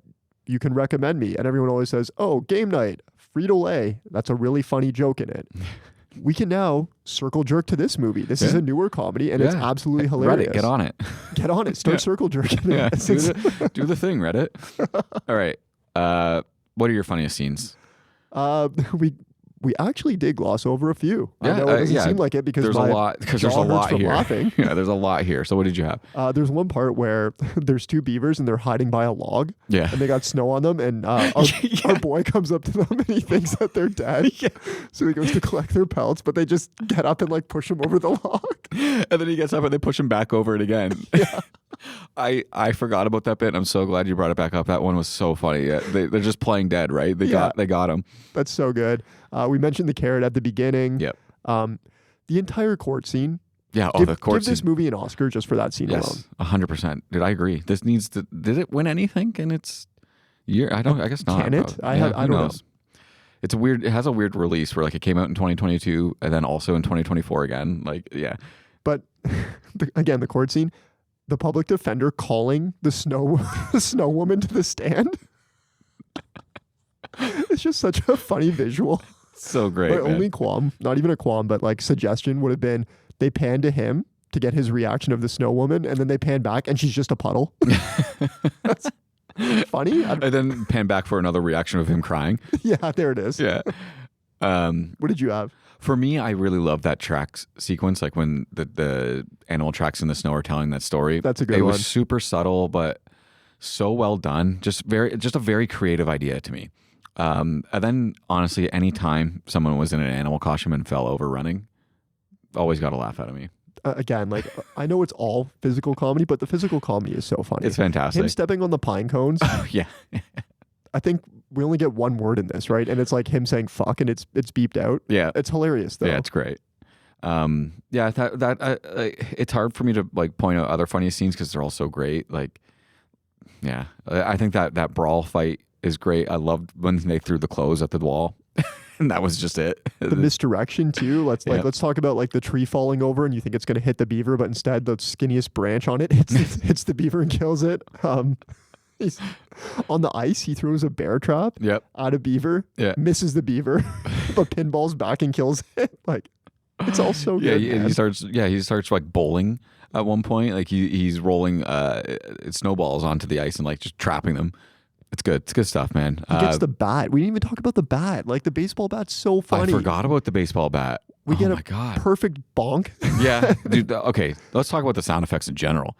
you can recommend me? And everyone always says, oh, game night, Frito-Lay. That's a really funny joke in it. We can now circle jerk to this movie. This is a newer comedy, and it's absolutely hilarious. Reddit, get on it. Get on it. Start circle jerking. Yeah, do the thing, Reddit. All right. What are your funniest scenes? We actually did gloss over a few. Yeah, I know it doesn't seem like it because there's a lot here. Laughing. Yeah, there's a lot here. So what did you have? There's one part where there's two beavers and they're hiding by a log. Yeah. And they got snow on them, and our boy comes up to them and he thinks that they're dead. Yeah. So he goes to collect their pelts, but they just get up and like push him over the log. And then he gets up and they push him back over it again. Yeah. I forgot about that bit. I'm so glad you brought it back up. That one was so funny. Yeah, they're just playing dead, right? They got him. That's so good. We mentioned the carrot at the beginning. Yep. The entire court scene. Yeah. The court scene. Give this movie an Oscar just for that scene alone. 100%. I agree. This needs to. Did it win anything in its year? I guess not. Can it? I don't know. It's weird. It has a weird release where like it came out in 2022 and then also in 2024 again. Like yeah. But again, the court scene. The public defender calling the snow woman to the stand. It's just such a funny visual. So great. My only qualm, not even a qualm, but like suggestion would have been they pan to him to get his reaction of the snow woman, and then they pan back and she's just a puddle. That's funny. And then pan back for another reaction of him crying. Yeah, there it is. Yeah. What did you have? For me, I really love that tracks sequence, like when the animal tracks in the snow are telling that story. That's a good one. It was super subtle, but so well done. Just a very creative idea to me. And then, honestly, anytime someone was in an animal costume and fell over running, always got a laugh out of me. Again, like I know it's all physical comedy, but the physical comedy is so funny. It's fantastic. Him stepping on the pine cones. Yeah. I think we only get one word in this, right? And it's like him saying "fuck" and it's beeped out. Yeah, it's hilarious though. Yeah, it's great. Yeah, it's hard for me to like point out other funny scenes because they're all so great. Like, yeah, I think that brawl fight is great. I loved when they threw the clothes at the wall, and that was just it. The misdirection too. Let's talk about like the tree falling over, and you think it's going to hit the beaver, but instead the skinniest branch on it hits the beaver and kills it. He's on the ice. He throws a bear trap at a beaver. Yeah. Misses the beaver, but pinballs back and kills it. Like it's all so good. Yeah, he starts like bowling at one point. Like he's rolling snowballs onto the ice and like just trapping them. It's good. It's good stuff, man. He gets the bat. We didn't even talk about the bat. Like the baseball bat's so funny. I forgot about the baseball bat. We get a perfect bonk. Yeah, dude. Okay, let's talk about the sound effects in general.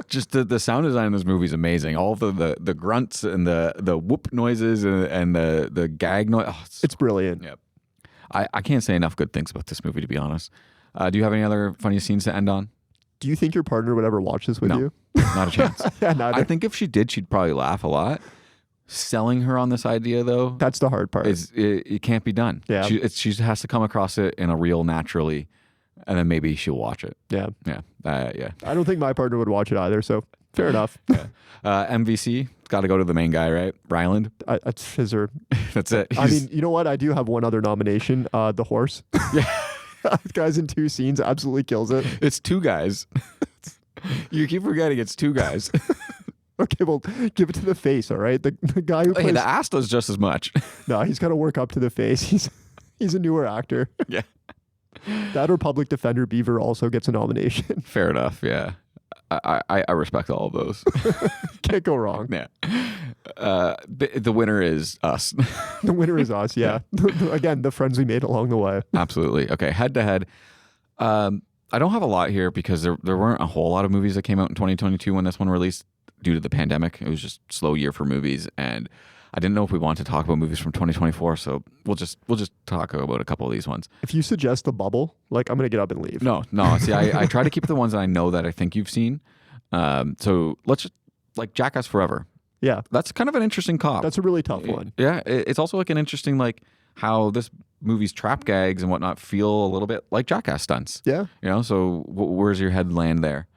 Just the sound design in this movie is amazing. All the grunts and the whoop noises and the gag noise. Oh, it's brilliant. Yep. I can't say enough good things about this movie, to be honest. Do you have any other funny scenes to end on? Do you think your partner would ever watch this with you? Not a chance. Yeah, neither. I think if she did, she'd probably laugh a lot. Selling her on this idea, though, that's the hard part. It can't be done. Yeah, she has to come across it in a real naturally, and then maybe she'll watch it. Yeah, yeah. I don't think my partner would watch it either. So fair enough. Yeah. MVC got to go to the main guy, right? Ryland. That's his or that's it. I mean, you know what? I do have one other nomination. The horse. Yeah. Guy's in 2 scenes, absolutely kills it. It's 2 guys. You keep forgetting it's two guys. Okay, well, give it to the face, all right? The guy who plays... Hey, the ass does just as much. No, he's got to work up to the face. He's a newer actor. Yeah. That or Public Defender Beaver also gets a nomination. Fair enough, yeah. I respect all of those. Can't go wrong. Yeah. The winner is us. The winner is us, yeah. Again, the friends we made along the way. Absolutely. Okay, head to head. I don't have a lot here because there weren't a whole lot of movies that came out in 2022 when this one released due to the pandemic. It was just a slow year for movies, and I didn't know if we wanted to talk about movies from 2024, so we'll just talk about a couple of these ones. If you suggest The Bubble, like, I'm going to get up and leave. No. See, I try to keep the ones that I know that I think you've seen. So let's just, like, Jackass Forever. Yeah. That's kind of an interesting cop. That's a really tough one. Yeah. It's also like an interesting, like, how this movie's trap gags and whatnot feel a little bit like Jackass stunts. Yeah. You know, so where's your head land there?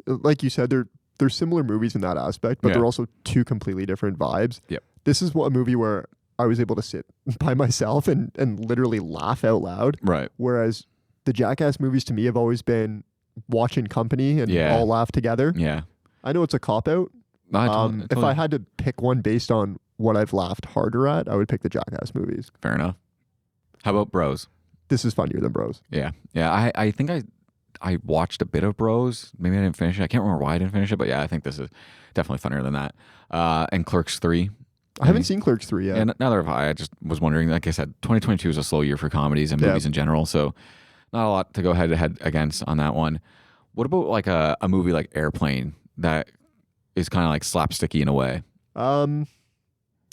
Like you said, they're similar movies in that aspect, but they're also two completely different vibes. Yep. This is a movie where I was able to sit by myself and literally laugh out loud. Right. Whereas the Jackass movies to me have always been watch in company and all laugh together. Yeah. I know it's a cop-out. If I had to pick one based on what I've laughed harder at, I would pick the Jackass movies. Fair enough. How about Bros? This is funnier than Bros. Yeah. Yeah. I think I watched a bit of Bros. Maybe I didn't finish it. I can't remember why I didn't finish it, but yeah, I think this is definitely funnier than that. And Clerks 3. I haven't seen Clerks 3 yet. Yeah, neither have I. I just was wondering, like I said, 2022 is a slow year for comedies and movies in general, so not a lot to go head to head against on that one. What about like a movie like Airplane that is kind of like slapsticky in a way?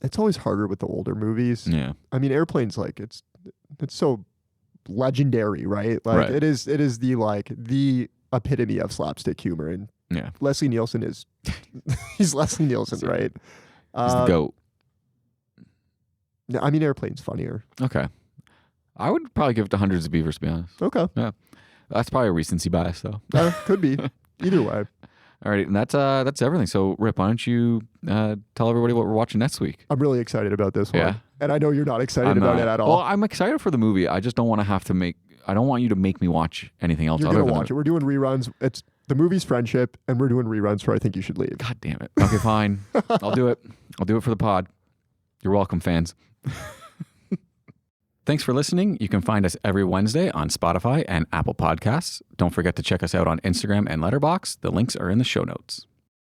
It's always harder with the older movies. Yeah. I mean, Airplane's like it's so legendary, right? Like it is the epitome of slapstick humor, and Leslie Nielsen is he's Leslie Nielsen, right? He's the GOAT. I mean, Airplane's funnier. Okay. I would probably give it to Hundreds of Beavers, to be honest. Okay. Yeah. That's probably a recency bias, though. Could be. Either way. All right, and that's everything. So, Ripp, why don't you tell everybody what we're watching next week? I'm really excited about this one. Yeah. And I know you're not excited about it at all. Well, I'm excited for the movie. I just don't want to have to I don't want you to make me watch anything else. You're going to watch it. We're doing reruns. The movie's Friendship, and we're doing reruns for I Think You Should Leave. God damn it. Okay, fine. I'll do it. I'll do it for the pod. You're welcome, fans. Thanks for listening. You can find us every Wednesday on Spotify and Apple Podcasts. Don't forget to check us out on Instagram and Letterboxd. The links are in the show notes.